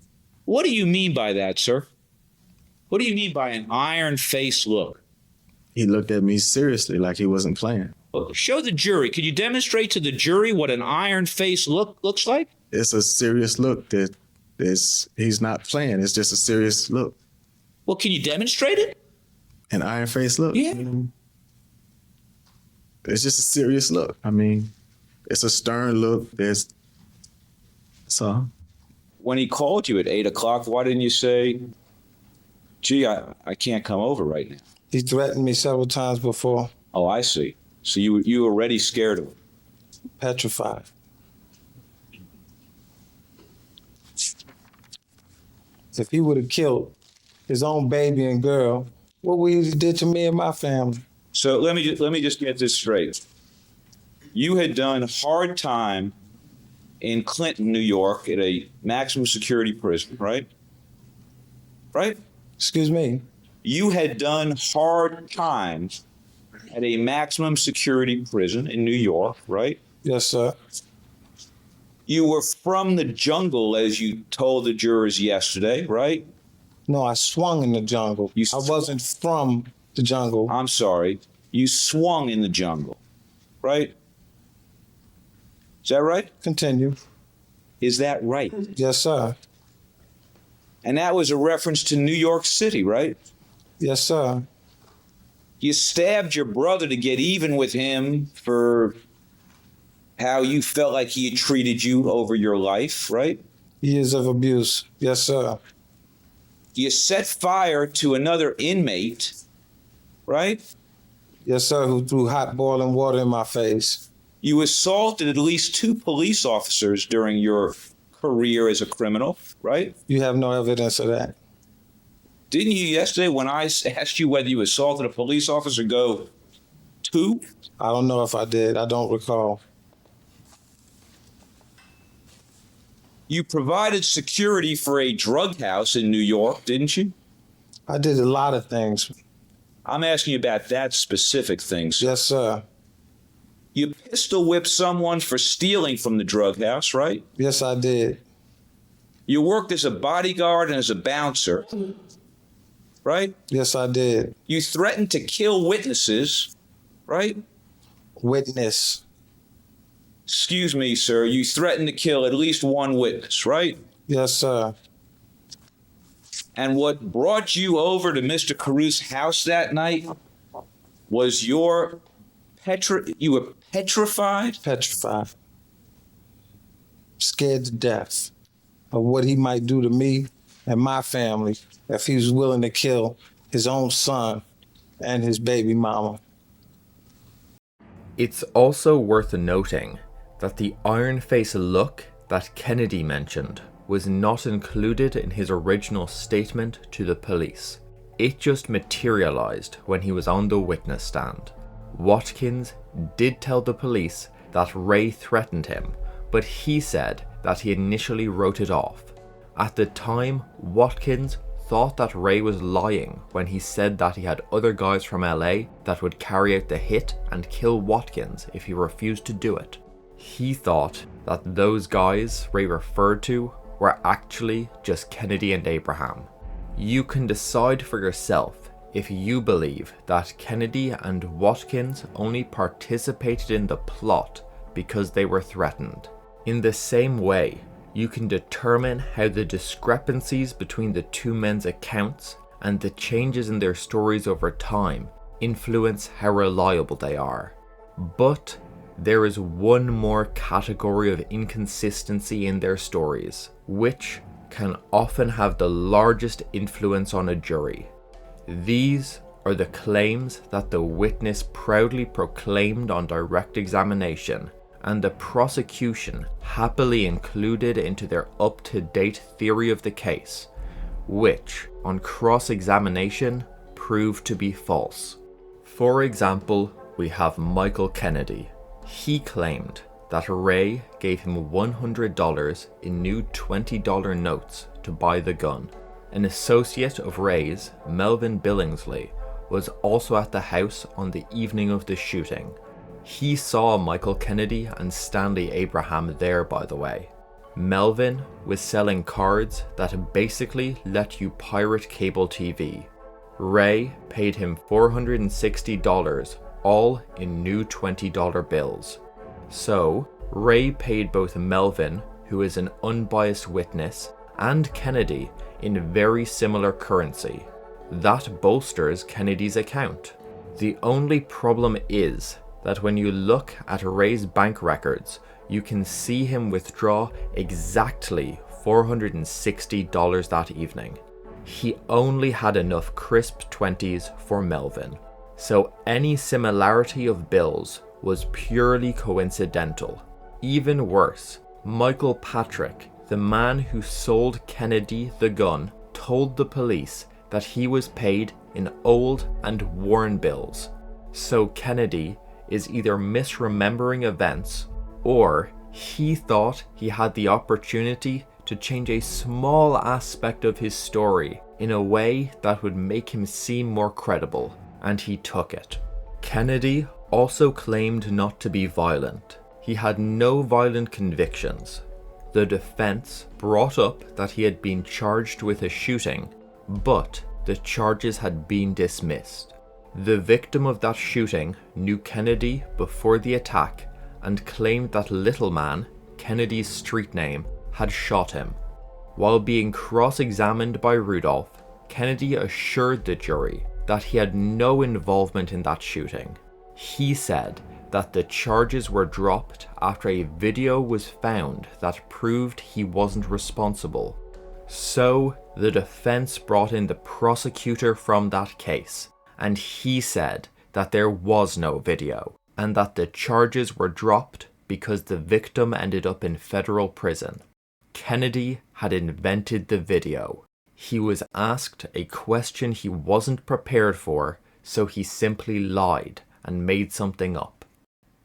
What do you mean by that, sir? What do you mean by an iron-faced look? He looked at me seriously like he wasn't playing. Well, show the jury. Could you demonstrate to the jury what an iron-faced look looks like? It's a serious look that he's not playing. It's just a serious look. Well, can you demonstrate it? An iron-faced look? Yeah. It's just a serious look. I mean, it's a stern look. That's all. When he called you at 8 o'clock, why didn't you say, gee, I can't come over right now? He threatened me several times before. Oh, I see. So you were already scared of him. Petrified. If he would have killed his own baby and girl, what would he did to me and my family? So let me just get this straight. You had done hard time in Clinton, New York, at a maximum security prison, right? Right? Excuse me? You had done hard time at a maximum security prison in New York, right? Yes, sir. You were from the jungle, as you told the jurors yesterday, right? No, I swung in the jungle. I wasn't from the jungle. I'm sorry. You swung in the jungle, right? Is that right? Continue. Is that right? Yes, sir. And that was a reference to New York City, right? Yes, sir. You stabbed your brother to get even with him for how you felt like he had treated you over your life, right? Years of abuse. Yes, sir. You set fire to another inmate, right? Yes, sir, who threw hot boiling water in my face. You assaulted at least 2 police officers during your career as a criminal, right? You have no evidence of that. Didn't you yesterday, when I asked you whether you assaulted a police officer, go 2? I don't know if I did. I don't recall. You provided security for a drug house in New York, didn't you? I did a lot of things. I'm asking you about that specific thing. Yes, sir. You pistol whipped someone for stealing from the drug house, right? Yes, I did. You worked as a bodyguard and as a bouncer, right? Yes, I did. You threatened to kill witnesses, right? Witness. Excuse me, sir. You threatened to kill at least 1 witness, right? Yes, sir. And what brought you over to Mr. Carruth's house that night was you were petrified? Petrified. Scared to death of what he might do to me and my family if he was willing to kill his own son and his baby mama. It's also worth noting that the iron-faced look that Kennedy mentioned was not included in his original statement to the police. It just materialized when he was on the witness stand. Watkins did tell the police that Rae threatened him, but he said that he initially wrote it off. At the time, Watkins thought that Rae was lying when he said that he had other guys from LA that would carry out the hit and kill Watkins if he refused to do it. He thought that those guys Rae referred to were actually just Kennedy and Abraham. You can decide for yourself if you believe that Kennedy and Watkins only participated in the plot because they were threatened. In the same way, you can determine how the discrepancies between the 2 men's accounts and the changes in their stories over time influence how reliable they are. But there is one more category of inconsistency in their stories, which can often have the largest influence on a jury. These are the claims that the witness proudly proclaimed on direct examination, and the prosecution happily included into their up-to-date theory of the case, which, on cross-examination, proved to be false. For example, we have Michael Kennedy. He claimed that Rae gave him $100 in new $20 notes to buy the gun. An associate of Rae's, Melvin Billingsley, was also at the house on the evening of the shooting. He saw Michael Kennedy and Stanley Abraham there, by the way. Melvin was selling cards that basically let you pirate cable TV. Rae paid him $460, all in new $20 bills. So, Rae paid both Melvin, who is an unbiased witness, and Kennedy in very similar currency. That bolsters Kennedy's account. The only problem is that when you look at Rae's bank records, you can see him withdraw exactly $460 that evening. he only had enough crisp 20s for Melvin, so any similarity of bills was purely coincidental. Even worse, Michael Patrick, the man who sold Kennedy the gun, told the police that he was paid in old and worn bills. So Kennedy is either misremembering events, or he thought he had the opportunity to change a small aspect of his story in a way that would make him seem more credible, and he took it. Kennedy also claimed not to be violent. He had no violent convictions. The defense brought up that he had been charged with a shooting, but the charges had been dismissed. The victim of that shooting knew Kennedy before the attack and claimed that Little Man, Kennedy's street name, had shot him. While being cross-examined by Rudolph, Kennedy assured the jury that he had no involvement in that shooting. He said that the charges were dropped after a video was found that proved he wasn't responsible. So the defense brought in the prosecutor from that case, and he said that there was no video, and that the charges were dropped because the victim ended up in federal prison. Kennedy had invented the video. He was asked a question he wasn't prepared for, so he simply lied and made something up.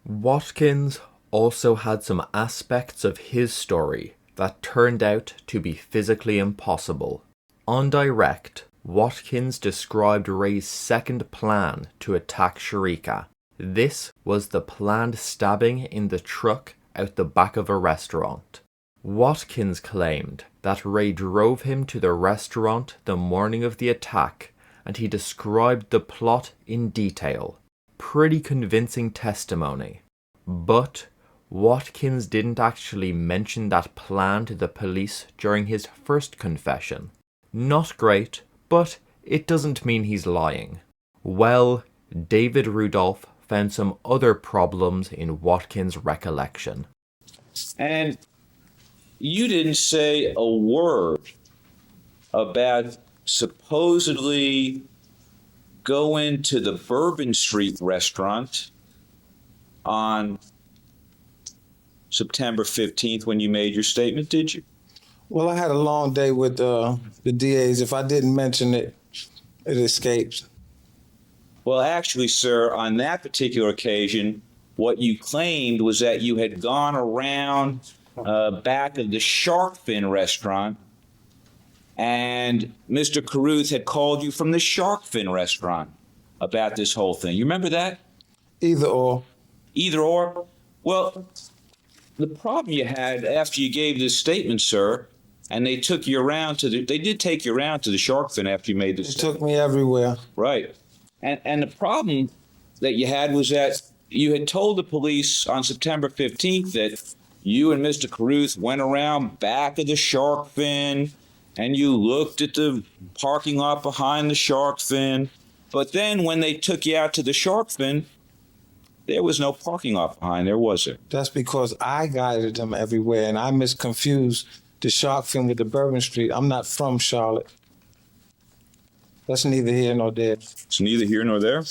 Watkins also had some aspects of his story that turned out to be physically impossible. On direct, Watkins described Rae's second plan to attack Sharika. This was the planned stabbing in the truck out the back of a restaurant. Watkins claimed that Rae drove him to the restaurant the morning of the attack, and he described the plot in detail. Pretty convincing testimony. But Watkins didn't actually mention that plan to the police during his first confession. Not great, but it doesn't mean he's lying. Well, David Rudolph found some other problems in Watkins' recollection. And you didn't say a word about supposedly going to the Bourbon Street restaurant on September 15th when you made your statement, did you? Well, I had a long day with the DAs. If I didn't mention it, it escapes. Well, actually, sir, on that particular occasion, what you claimed was that you had gone around back of the Shark Fin restaurant, and Mr. Carruth had called you from the Shark Fin restaurant about this whole thing. You remember that? Either or. Either or? Well, the problem you had after you gave this statement, sir, and they took you around to they did take you around to the Shark Fin after you made this It statement. took me everywhere. Right. And the problem that you had was that you had told the police on September 15th that you and Mr. Carruth went around back of the Shark Fin and you looked at the parking lot behind the Shark Fin. But then when they took you out to the Shark Fin, there was no parking lot behind there, was there? That's because I guided them everywhere, and I misconfused the Shark Fin with the Bourbon Street. I'm not from Charlotte. That's neither here nor there. It's neither here nor there.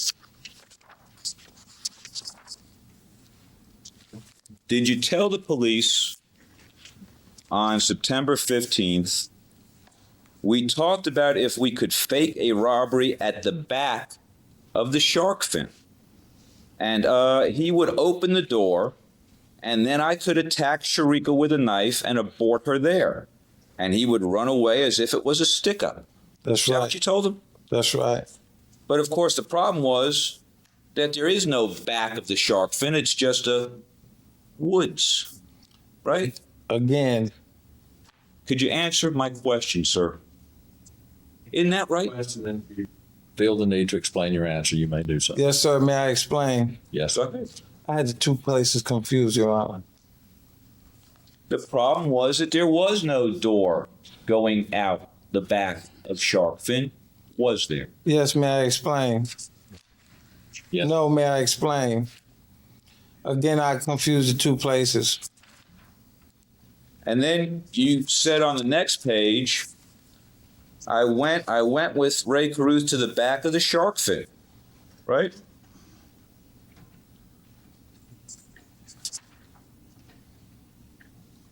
Did you tell the police on September 15th, we talked about if we could fake a robbery at the back of the Shark Fin? And he would open the door, and then I could attack Sharika with a knife and abort her there. And he would run away as if it was a stick-up. That's Is that right. what you told him? That's right. But of course, the problem was that there is no back of the Shark Fin. It's just a woods, right? Again, Could you answer my question, sir? Isn't that right? Then if you feel the need to explain your answer, you may do so. yes, sir, may I explain? Yes. I had the two places confused, Your Honor. The problem was that there was no door going out the back of Shark Fin, was there? Yes, may I explain? Yes. No, may I explain? Again, I confused the two places. And then you said on the next page I went with Rae Carruth to the back of the shark fin, right?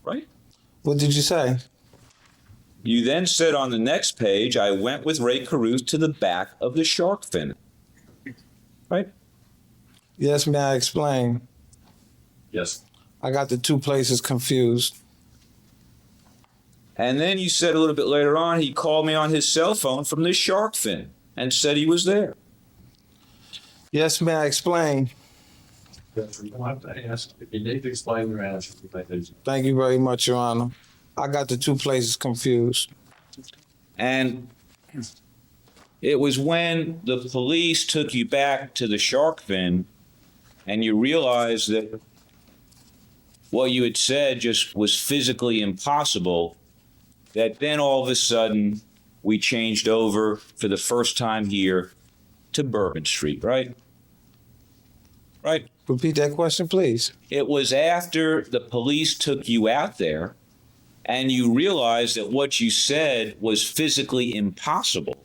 Right? What did you say? You then said on the next page, I went with Rae Carruth to the back of the shark fin. Right? Yes, may I explain? Yes. I got the two places confused. And then you said a little bit later on, he called me on his cell phone from the shark fin and said he was there. Yes, may I explain? Yes, you don't have to ask. If you need to explain your answer, Thank you very much, Your Honor. I got the two places confused. And it was when the police took you back to the shark fin and you realized that what you had said just was physically impossible, that then all of a sudden we changed over for the first time here to Bourbon Street, right? Right? Repeat that question, please. It was after the police took you out there and you realized that what you said was physically impossible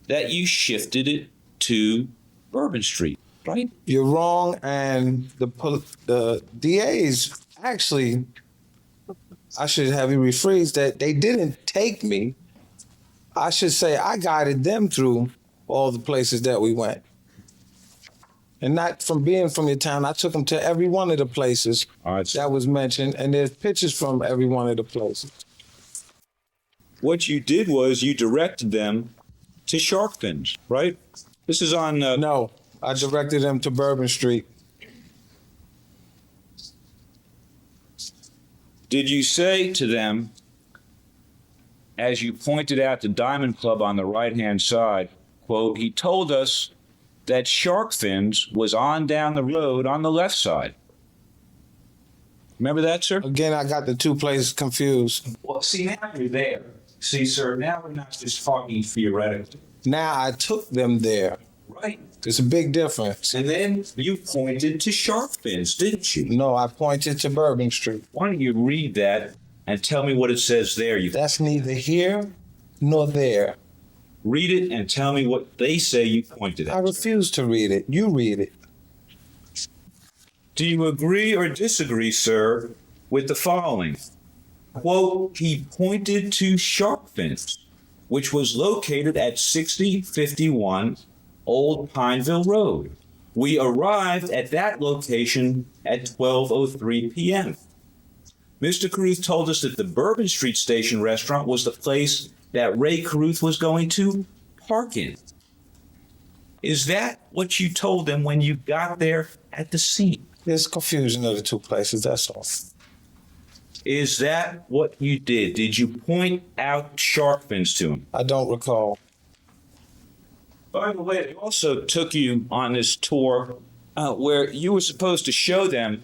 that you shifted it to Bourbon Street, right? You're wrong, and the DAs actually, I should have you rephrase that, they didn't take me. I should say I guided them through all the places that we went. And not from being from your town, I took them to every one of the places that was mentioned, and there's pictures from every one of the places. What you did was you directed them to shark fins, right? This is on... No, I directed them to Bourbon Street. Did you say to them, as you pointed out the Diamond Club on the right-hand side, quote, he told us that shark fins was on down the road on the left side. Remember that, sir? Again, I got the two places confused. Well, see, now you're there. See, sir, now we're not just talking theoretically. Now I took them there. Right. There's a big difference. And then you pointed to shark fins, didn't you? No, I pointed to Bourbon Street. Why don't you read that and tell me what it says there? That's neither here nor there. Read it and tell me what they say you pointed at. I refuse to read it. You read it. Do you agree or disagree, sir, with the following? Quote, he pointed to shark fins, which was located at 6051 Old Pineville Road. We arrived at that location at 12:03 p.m. Mr. Carruth told us that the Bourbon Street Station restaurant was the place that Rae Carruth was going to park in. Is that what you told them when you got there at the scene? There's confusion of the two places, that's all. Is that what you did? Did you point out shark fins to him? I don't recall. By the way, they also took you on this tour where you were supposed to show them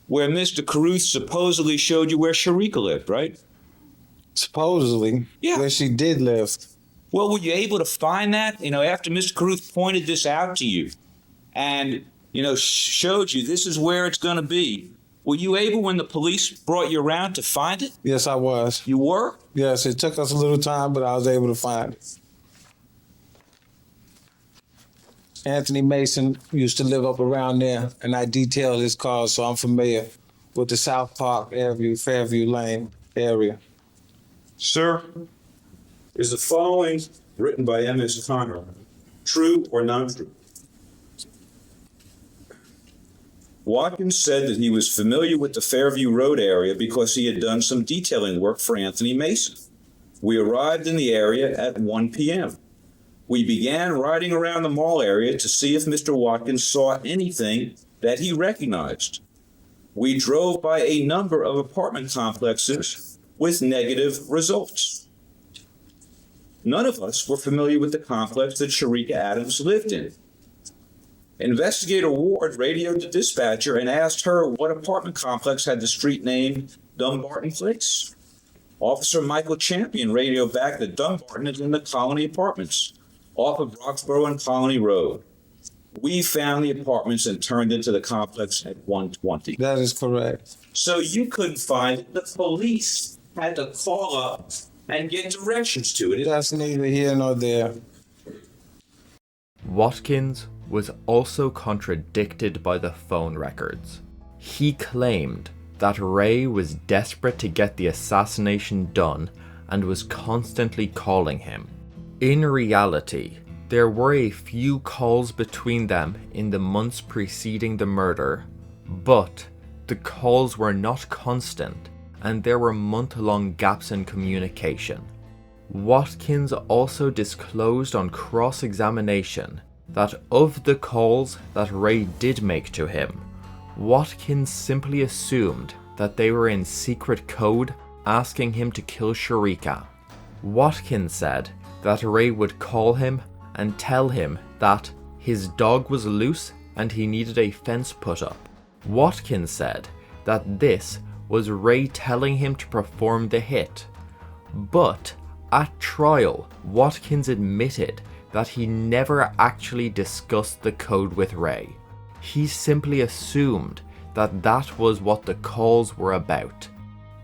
where Mr. Carruth supposedly showed you where Sharika lived, right? Supposedly, Yeah. where she did live. Well, were you able to find that? You know, after Mr. Carruth pointed this out to you and, you know, showed you this is where it's going to be, were you able, when the police brought you around, to find it? Yes, I was. You were? Yes, it took us a little time, but I was able to find it. Anthony Mason used to live up around there, and I detailed his cars, so I'm familiar with the South Park, Fairview Lane area. Sir, is the following written by M.S. Connor true or not true? Watkins said that he was familiar with the Fairview Road area because he had done some detailing work for Anthony Mason. We arrived in the area at 1 p.m. We began riding around the mall area to see if Mr. Watkins saw anything that he recognized. We drove by a number of apartment complexes with negative results. None of us were familiar with the complex that Sharika Adams lived in. Investigator Ward radioed the dispatcher and asked her what apartment complex had the street name Dumbarton Place. Officer Michael Champion radioed back that Dumbarton is in the Colony Apartments, off of Roxborough and Colony Road. We found the apartments and turned into the complex at 1:20. That is correct. So you couldn't find it. The police had to call up and get directions to it. That's neither here nor there. Watkins was also contradicted by the phone records. He claimed that Rae was desperate to get the assassination done and was constantly calling him. In reality, there were a few calls between them in the months preceding the murder, but the calls were not constant and there were month-long gaps in communication. Watkins also disclosed on cross-examination that of the calls that Rae did make to him, Watkins simply assumed that they were in secret code asking him to kill Sharika. Watkins said that Rae would call him and tell him that his dog was loose and he needed a fence put up. Watkins said that this was Rae telling him to perform the hit. But at trial, Watkins admitted that he never actually discussed the code with Rae. He simply assumed that that was what the calls were about.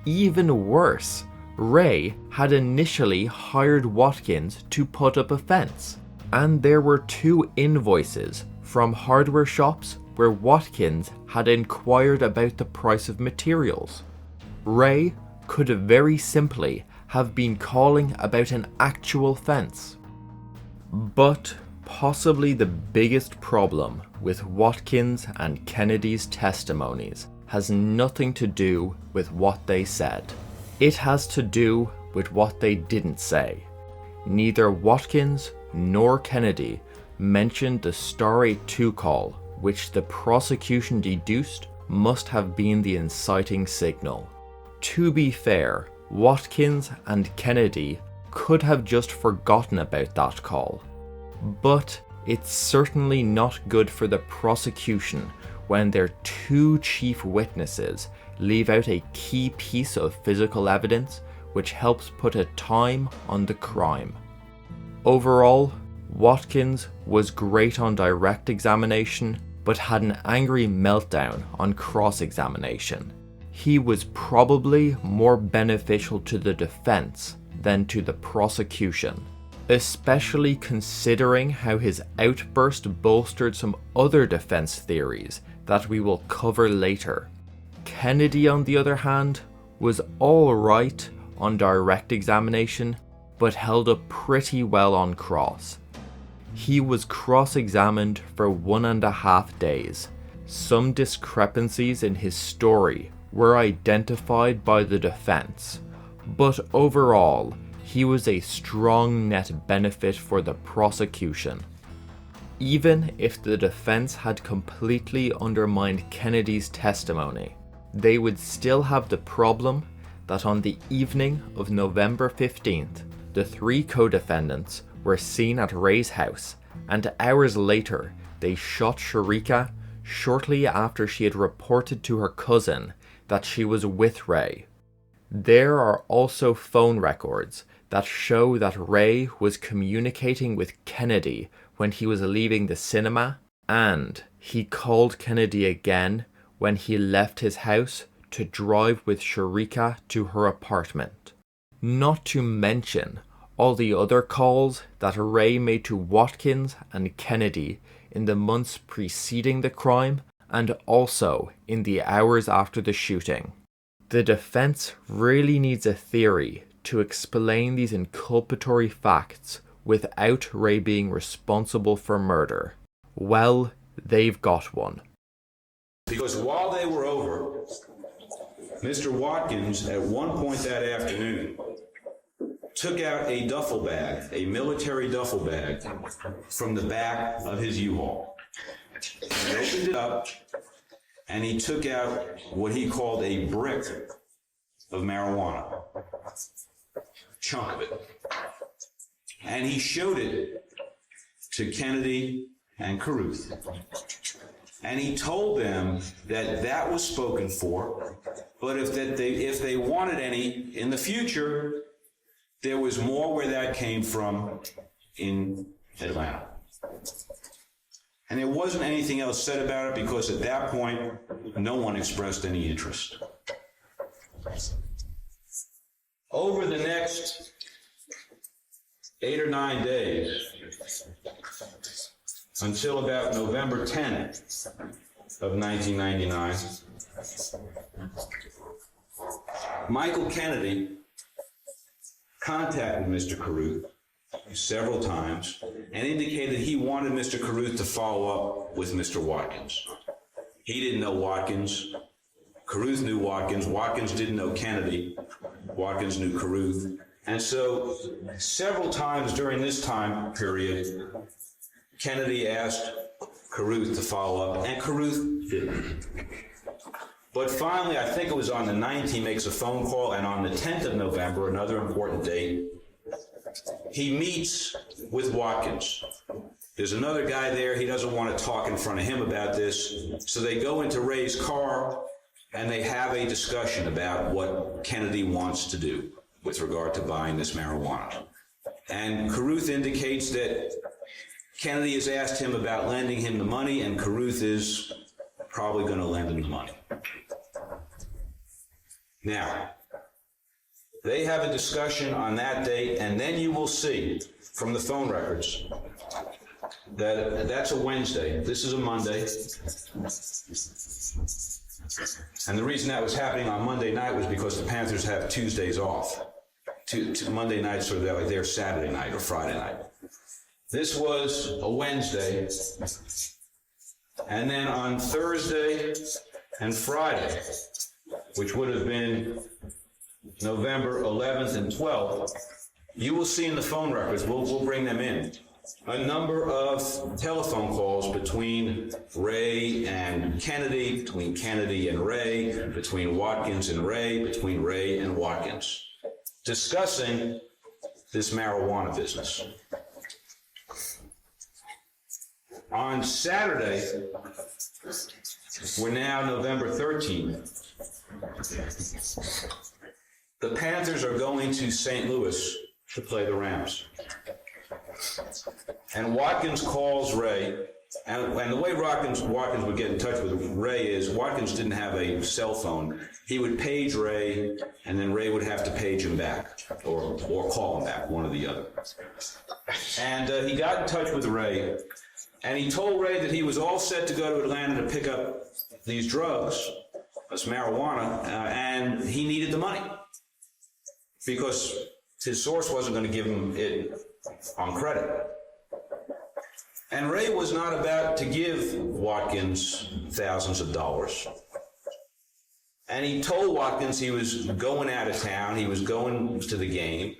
Even worse, Rae had initially hired Watkins to put up a fence, and there were 2 invoices from hardware shops where Watkins had inquired about the price of materials. Rae could very simply have been calling about an actual fence. But possibly the biggest problem with Watkins and Kennedy's testimonies has nothing to do with what they said. It has to do with what they didn't say. Neither Watkins nor Kennedy mentioned the Star 82 call, which the prosecution deduced must have been the inciting signal. To be fair, Watkins and Kennedy could have just forgotten about that call. But it's certainly not good for the prosecution when their 2 chief witnesses leave out a key piece of physical evidence which helps put a time on the crime. Overall, Watkins was great on direct examination, but had an angry meltdown on cross-examination. He was probably more beneficial to the defense than to the prosecution, especially considering how his outburst bolstered some other defense theories that we will cover later. Kennedy, on the other hand, was alright on direct examination, but held up pretty well on cross. He was cross-examined for 1.5 days. Some discrepancies in his story were identified by the defense, but overall, he was a strong net benefit for the prosecution. Even if the defense had completely undermined Kennedy's testimony, they would still have the problem that on the evening of November 15th, the 3 co-defendants were seen at Rae's house, and hours later they shot Sharika shortly after she had reported to her cousin that she was with Rae. There are also phone records that show that Rae was communicating with Kennedy when he was leaving the cinema, and he called Kennedy again when he left his house to drive with Sharika to her apartment. Not to mention all the other calls that Rae made to Watkins and Kennedy in the months preceding the crime and also in the hours after the shooting. The defense really needs a theory to explain these inculpatory facts without Rae being responsible for murder. Well, they've got one. Because while they were over, Mr. Watkins, at one point that afternoon, took out a duffel bag, a military duffel bag, from the back of his U-Haul. He opened it up, and he took out what he called a brick of marijuana, chunk of it. And he showed it to Kennedy and Carruth. And he told them that that was spoken for, but if they wanted any in the future, there was more where that came from in Atlanta. And there wasn't anything else said about it because at that point, no one expressed any interest. Over the next 8 or 9 days until about November 10th of 1999. Michael Kennedy contacted Mr. Carruth several times and indicated he wanted Mr. Carruth to follow up with Mr. Watkins. He didn't know Watkins. Carruth knew Watkins. Watkins didn't know Kennedy. Watkins knew Carruth. And so several times during this time period, Kennedy asked Carruth to follow up, and Carruth didn't. But finally, I think it was on the 9th, he makes a phone call, and on the 10th of November, another important date, he meets with Watkins. There's another guy there. He doesn't want to talk in front of him about this. So they go into Rae's car, and they have a discussion about what Kennedy wants to do with regard to buying this marijuana. And Carruth indicates that Kennedy has asked him about lending him the money, and Carruth is probably going to lend him the money. Now, they have a discussion on that date, and then you will see from the phone records that that's a Wednesday. This is a Monday. And the reason that was happening on Monday night was because the Panthers have Tuesdays off. Monday night's sort of like their Saturday night or Friday night. This was a Wednesday. And then on Thursday and Friday, which would have been November 11th and 12th, you will see in the phone records, we'll bring them in, a number of telephone calls between Rae and Kennedy, between Kennedy and Rae, between Watkins and Rae, between Rae and Watkins, discussing this marijuana business. On Saturday, we're now November 13th, the Panthers are going to St. Louis to play the Rams. And Watkins calls Rae, and the way Watkins would get in touch with Rae is Watkins didn't have a cell phone. He would page Rae, and then Rae would have to page him back, or call him back, one or the other. And he got in touch with Rae, and he told Rae that he was all set to go to Atlanta to pick up these drugs, this marijuana, and he needed the money because his source wasn't going to give him it on credit. And Rae was not about to give Watkins thousands of dollars. And he told Watkins he was going out of town, he was going to the game,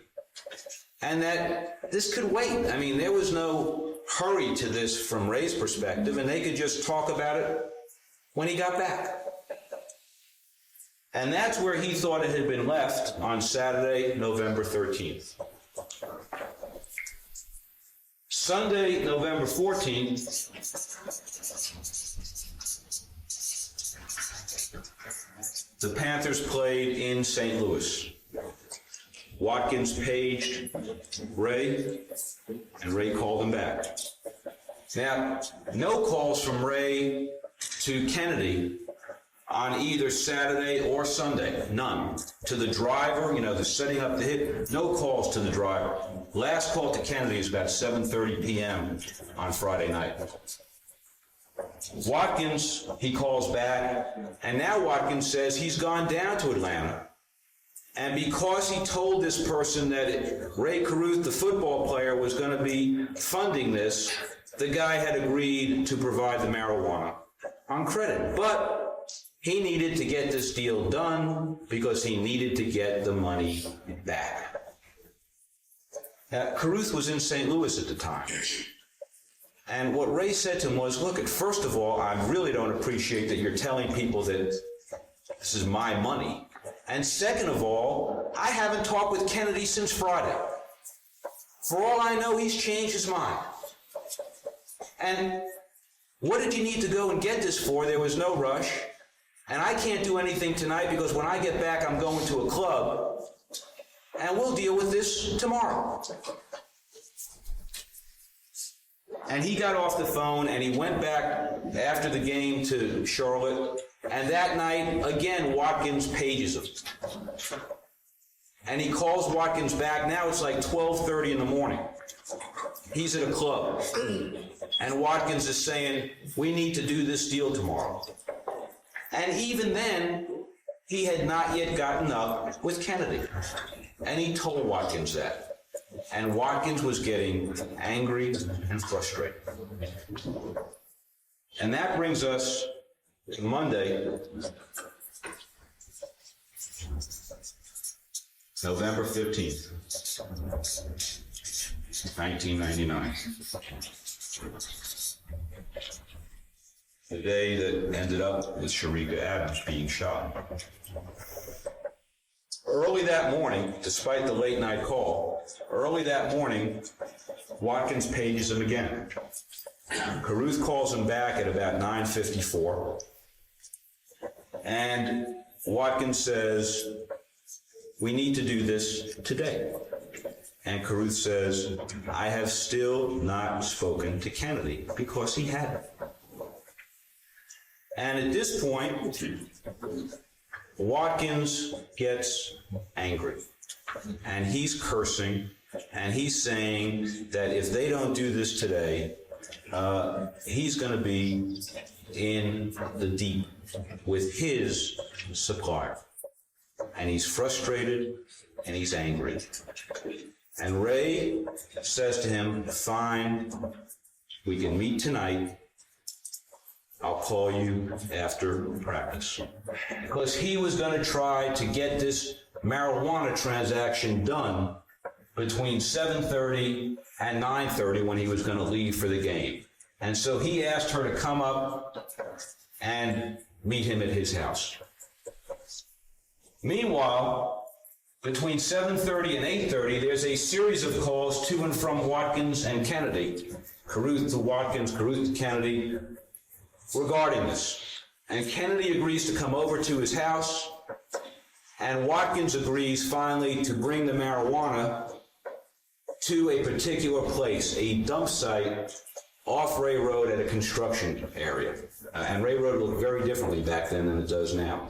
and that this could wait. I mean, there was no hurry to this from Rae's perspective, and they could just talk about it when he got back. And that's where he thought it had been left on Saturday, November 13th. Sunday, November 14th, the Panthers played in St. Louis. Watkins paged Rae, and Rae called him back. Now, no calls from Rae to Kennedy on either Saturday or Sunday, none. To the driver, the setting up the hit, no calls to the driver. Last call to Kennedy is about 7:30 p.m. on Friday night. Watkins, he calls back, and now Watkins says he's gone down to Atlanta. And because he told this person that Rae Carruth, the football player, was going to be funding this, the guy had agreed to provide the marijuana on credit. But he needed to get this deal done because he needed to get the money back. Carruth was in St. Louis at the time. And what Rae said to him was, look, first of all, I really don't appreciate that you're telling people that this is my money. And second of all, I haven't talked with Kennedy since Friday. For all I know, he's changed his mind. And what did you need to go and get this for? There was no rush. And I can't do anything tonight because when I get back, I'm going to a club. And we'll deal with this tomorrow. And he got off the phone and he went back after the game to Charlotte. And that night, again, Watkins pages him. And he calls Watkins back. Now it's like 12:30 in the morning. He's at a club. And Watkins is saying, we need to do this deal tomorrow. And even then, he had not yet gotten up with Kennedy. And he told Watkins that. And Watkins was getting angry and frustrated. And that brings us to Monday, November 15th, 1999. The day that ended up with Sharika Adams being shot. Early that morning, despite the late night call, early that morning, Watkins pages him again. Carruth calls him back at about 9:54. And Watkins says, we need to do this today. And Carruth says, I have still not spoken to Kennedy, because he hadn't. And at this point, Watkins gets angry. And he's cursing, and he's saying that if they don't do this today, he's going to be in the deep with his supplier. And he's frustrated, and he's angry. And Rae says to him, fine, we can meet tonight. I'll call you after practice. Because he was going to try to get this marijuana transaction done between 7:30 and 9:30 when he was going to leave for the game. And so he asked her to come up and meet him at his house. Meanwhile, between 7:30 and 8:30, there's a series of calls to and from Watkins and Kennedy. Carruth to Watkins, Carruth to Kennedy, regarding this. And Kennedy agrees to come over to his house, and Watkins agrees finally to bring the marijuana to a particular place, a dump site off Rae Road at a construction area. And Rae Road looked very differently back then than it does now.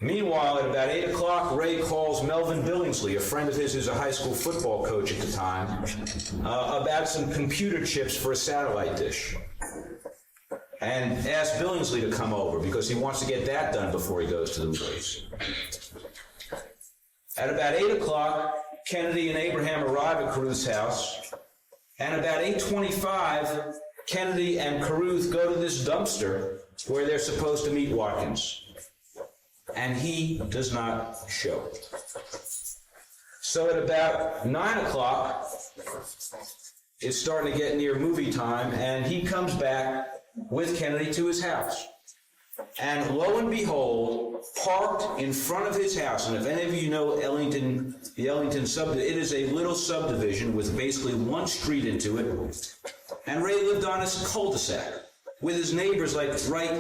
Meanwhile, at about 8 o'clock, Rae calls Melvin Billingsley, a friend of his who's a high school football coach at the time, about some computer chips for a satellite dish. And asks Billingsley to come over because he wants to get that done before he goes to the movies. At about 8 o'clock, Kennedy and Abraham arrive at Carruth's house. And about 8:25, Kennedy and Carruth go to this dumpster where they're supposed to meet Watkins. And he does not show. So at about 9 o'clock, it's starting to get near movie time, and he comes back with Kennedy to his house. And lo and behold, parked in front of his house, and if any of you know Ellington, the Ellington subdivision, it is a little subdivision with basically one street into it. And Rae lived on his cul-de-sac with his neighbors like right,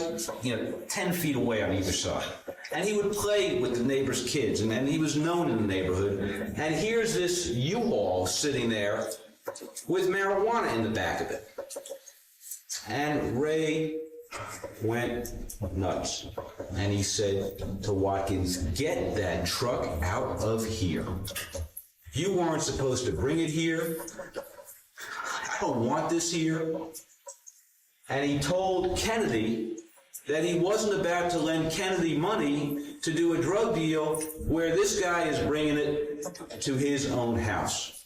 10 feet away on either side. And he would play with the neighbors' kids, and he was known in the neighborhood. And here's this U-Haul sitting there with marijuana in the back of it. And Rae went nuts. And he said to Watkins, get that truck out of here. You weren't supposed to bring it here. I don't want this here. And he told Kennedy that he wasn't about to lend Kennedy money to do a drug deal where this guy is bringing it to his own house.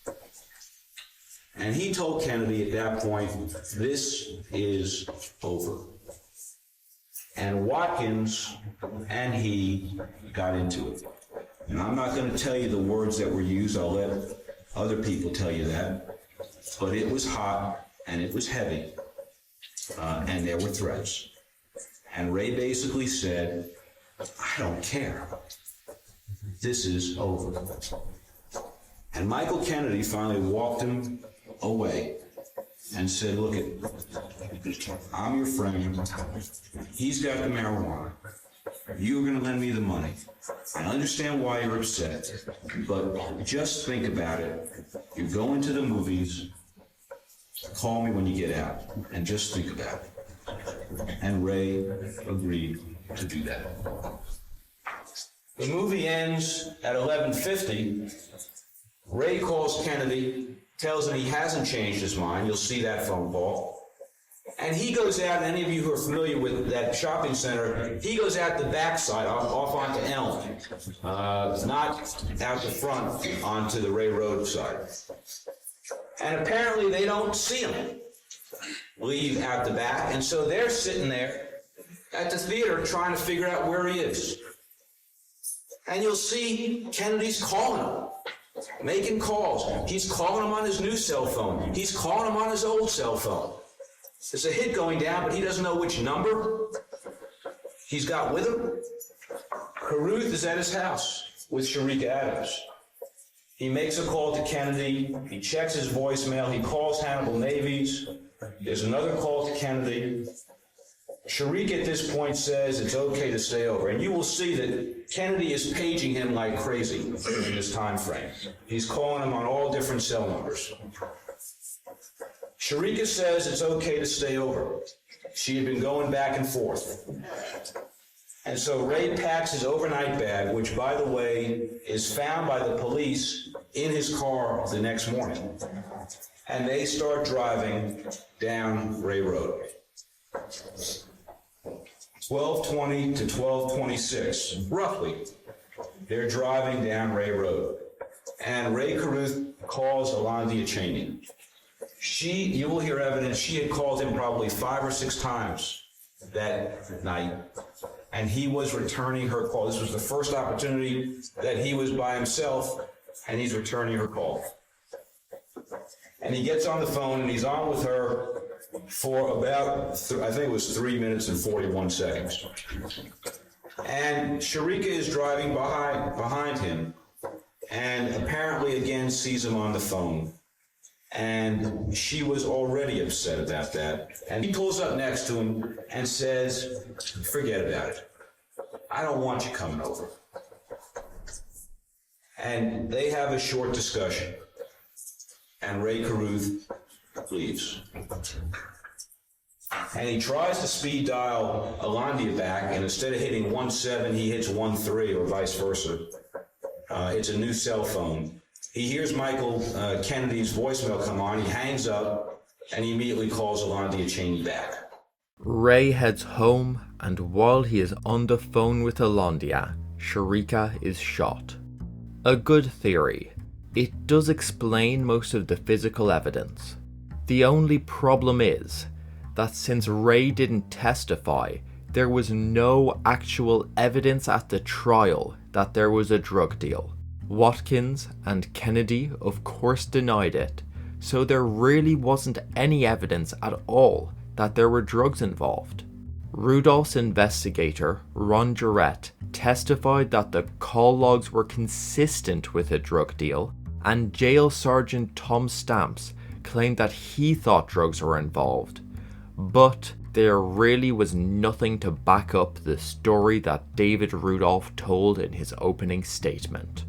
And he told Kennedy at that point, this is over. And Watkins and he got into it. And I'm not going to tell you the words that were used. I'll let other people tell you that. But it was hot and it was heavy. And there were threats. And Rae basically said, I don't care. This is over. And Michael Kennedy finally walked him away and said, look, I'm your friend. He's got the marijuana. You're going to lend me the money. I understand why you're upset, but just think about it. You're going to the movies. Call me when you get out, and just think about it. And Rae agreed to do that. The movie ends at 11:50. Rae calls Kennedy, tells him he hasn't changed his mind. You'll see that phone call. And he goes out, and any of you who are familiar with that shopping center, he goes out the backside, off onto Elm, not out the front onto the Ray Road side. And apparently they don't see him leave out the back, and so they're sitting there at the theater trying to figure out where he is. And you'll see Kennedy's calling him, making calls. He's calling him on his new cell phone. He's calling him on his old cell phone. There's a hit going down, but he doesn't know which number he's got with him. Carruth is at his house with Sharika Adams. He makes a call to Kennedy. He checks his voicemail. He calls Hannibal Navies. There's another call to Kennedy. Sharika at this point says it's okay to stay over. And you will see that Kennedy is paging him like crazy in this time frame. He's calling him on all different cell numbers. Sharika says it's okay to stay over. She had been going back and forth. And so Rae packs his overnight bag, which, by the way, is found by the police in his car the next morning. And they start driving down Ray Road. 12:20 to 12:26, roughly, they're driving down Ray Road. And Rae Carruth calls Alondia Cheney. You will hear evidence, she had called him probably 5 or 6 times that night, and he was returning her call. This was the first opportunity that he was by himself, and he's returning her call. And he gets on the phone, and he's on with her for about, I think it was 3 minutes and 41 seconds. And Sharika is driving behind him, and apparently again sees him on the phone. And she was already upset about that. And he pulls up next to him and says, forget about it. I don't want you coming over. And they have a short discussion. And Rae Carruth leaves. And he tries to speed dial Alondia back, and instead of hitting 17, he hits 13 or vice versa. It's a new cell phone. He hears Michael Kennedy's voicemail come on, he hangs up, and he immediately calls Alondia Cheney back. Rae heads home, and while he is on the phone with Alondia, Sharika is shot. A good theory. It does explain most of the physical evidence. The only problem is that since Rae didn't testify, there was no actual evidence at the trial that there was a drug deal. Watkins and Kennedy of course denied it, so there really wasn't any evidence at all that there were drugs involved. Rudolph's investigator, Ron Jarrett, testified that the call logs were consistent with a drug deal, and Jail Sergeant Tom Stamps claimed that he thought drugs were involved. But there really was nothing to back up the story that David Rudolph told in his opening statement.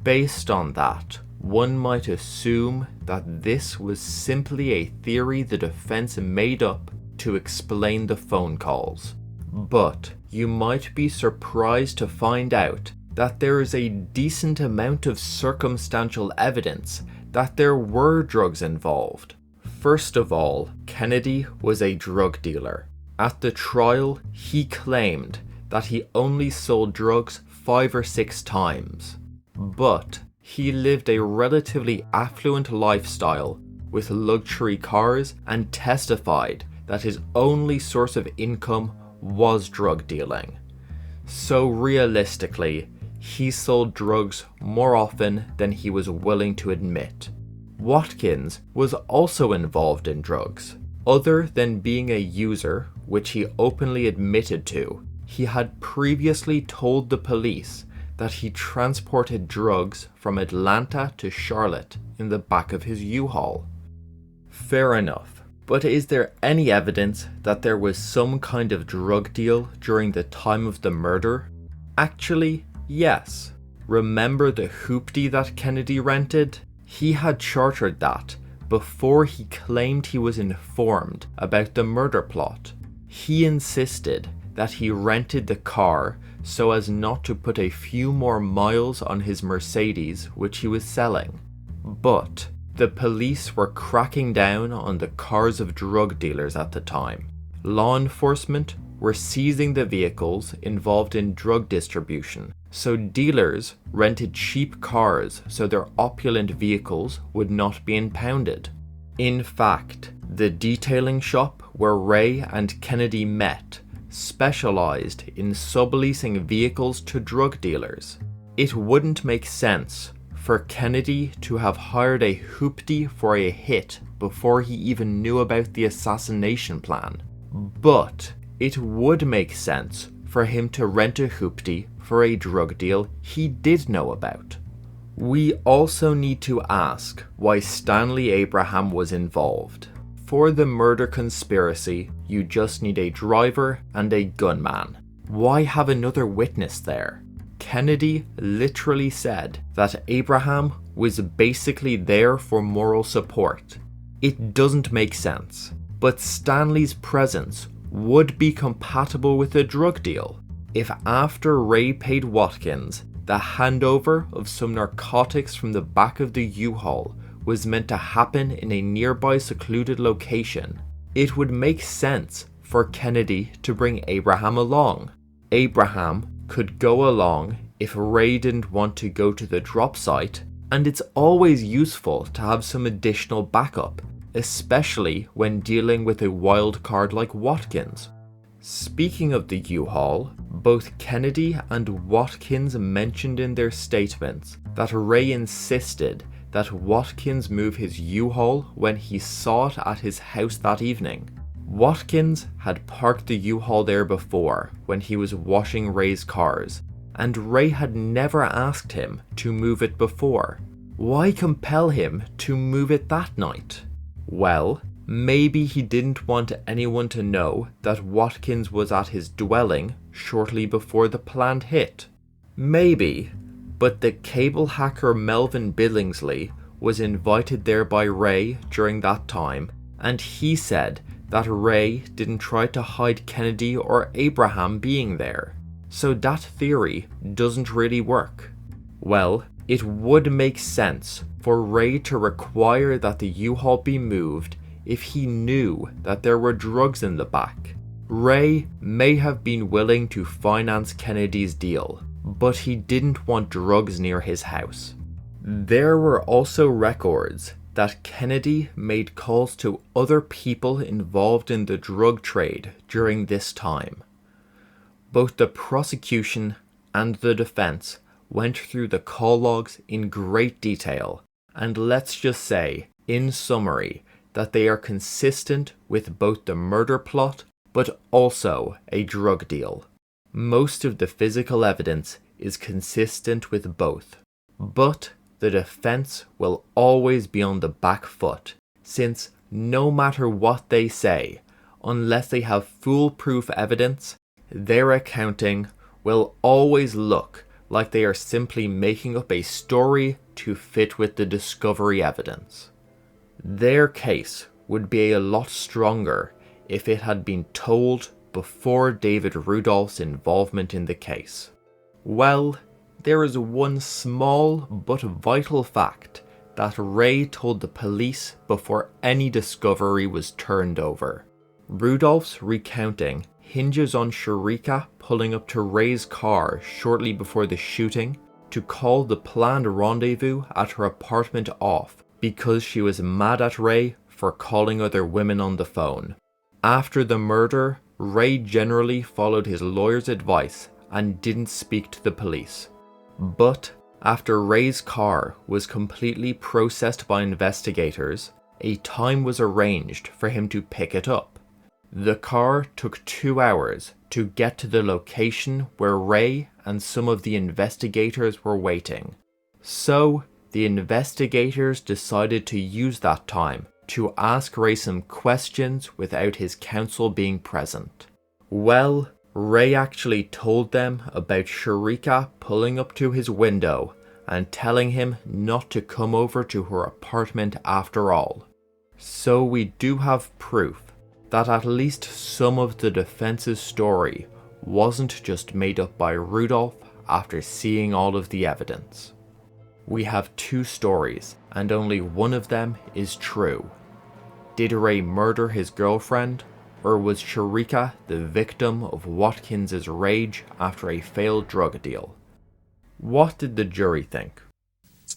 Based on that, one might assume that this was simply a theory the defense made up to explain the phone calls. But you might be surprised to find out that there is a decent amount of circumstantial evidence that there were drugs involved. First of all, Kennedy was a drug dealer. At the trial, he claimed that he only sold drugs 5 or 6 times. But he lived a relatively affluent lifestyle with luxury cars and testified that his only source of income was drug dealing. So realistically, he sold drugs more often than he was willing to admit. Watkins was also involved in drugs. Other than being a user, which he openly admitted to, he had previously told the police that he transported drugs from Atlanta to Charlotte in the back of his U-Haul. Fair enough, but is there any evidence that there was some kind of drug deal during the time of the murder? Actually, yes. Remember the hoopty that Kennedy rented? He had chartered that before he claimed he was informed about the murder plot. He insisted that he rented the car so as not to put a few more miles on his Mercedes which he was selling. But the police were cracking down on the cars of drug dealers at the time. Law enforcement were seizing the vehicles involved in drug distribution, so dealers rented cheap cars so their opulent vehicles would not be impounded. In fact, the detailing shop where Rae and Kennedy met specialized in subleasing vehicles to drug dealers. It wouldn't make sense for Kennedy to have hired a hoopty for a hit before he even knew about the assassination plan. But it would make sense for him to rent a hoopty for a drug deal he did know about. We also need to ask why Stanley Abraham was involved. For the murder conspiracy, you just need a driver and a gunman. Why have another witness there? Kennedy literally said that Abraham was basically there for moral support. It doesn't make sense, but Stanley's presence would be compatible with a drug deal. If after Rae paid Watkins, the handover of some narcotics from the back of the U-Haul was meant to happen in a nearby secluded location, it would make sense for Kennedy to bring Abraham along. Abraham could go along if Rae didn't want to go to the drop site, and it's always useful to have some additional backup, especially when dealing with a wild card like Watkins. Speaking of the U-Haul, both Kennedy and Watkins mentioned in their statements that Rae insisted that Watkins move his U-Haul when he saw it at his house that evening. Watkins had parked the U-Haul there before when he was washing Rae's cars, and Rae had never asked him to move it before. Why compel him to move it that night? Well, maybe he didn't want anyone to know that Watkins was at his dwelling shortly before the planned hit. Maybe, but the cable hacker Melvin Billingsley was invited there by Rae during that time, and he said that Rae didn't try to hide Kennedy or Abraham being there. So that theory doesn't really work. Well, it would make sense for Rae to require that the U-Haul be moved if he knew that there were drugs in the back. Rae may have been willing to finance Kennedy's deal, but he didn't want drugs near his house. There were also records that Kennedy made calls to other people involved in the drug trade during this time. Both the prosecution and the defense went through the call logs in great detail, and let's just say, in summary, that they are consistent with both the murder plot but also a drug deal. Most of the physical evidence is consistent with both, but the defense will always be on the back foot, since no matter what they say, unless they have foolproof evidence, their accounting will always look like they are simply making up a story to fit with the discovery evidence. Their case would be a lot stronger if it had been told before David Rudolph's involvement in the case. Well, there is one small but vital fact that Rae told the police before any discovery was turned over. Rudolph's recounting hinges on Sharika pulling up to Rae's car shortly before the shooting to call the planned rendezvous at her apartment off because she was mad at Rae for calling other women on the phone. After the murder, Rae generally followed his lawyer's advice and didn't speak to the police. But after Rae's car was completely processed by investigators, a time was arranged for him to pick it up. The car took 2 hours to get to the location where Rae and some of the investigators were waiting. So, the investigators decided to use that time to ask Rae some questions without his counsel being present. Well, Rae actually told them about Sharika pulling up to his window and telling him not to come over to her apartment after all. So we do have proof that at least some of the defense's story wasn't just made up by Rudolph after seeing all of the evidence. We have two stories, and only one of them is true. Did Rae murder his girlfriend, or was Sharika the victim of Watkins's rage after a failed drug deal? What did the jury think?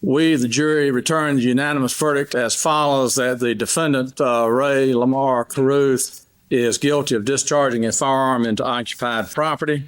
We, the jury, returned the unanimous verdict as follows: that the defendant, Rae Carruth, is guilty of discharging a firearm into occupied property.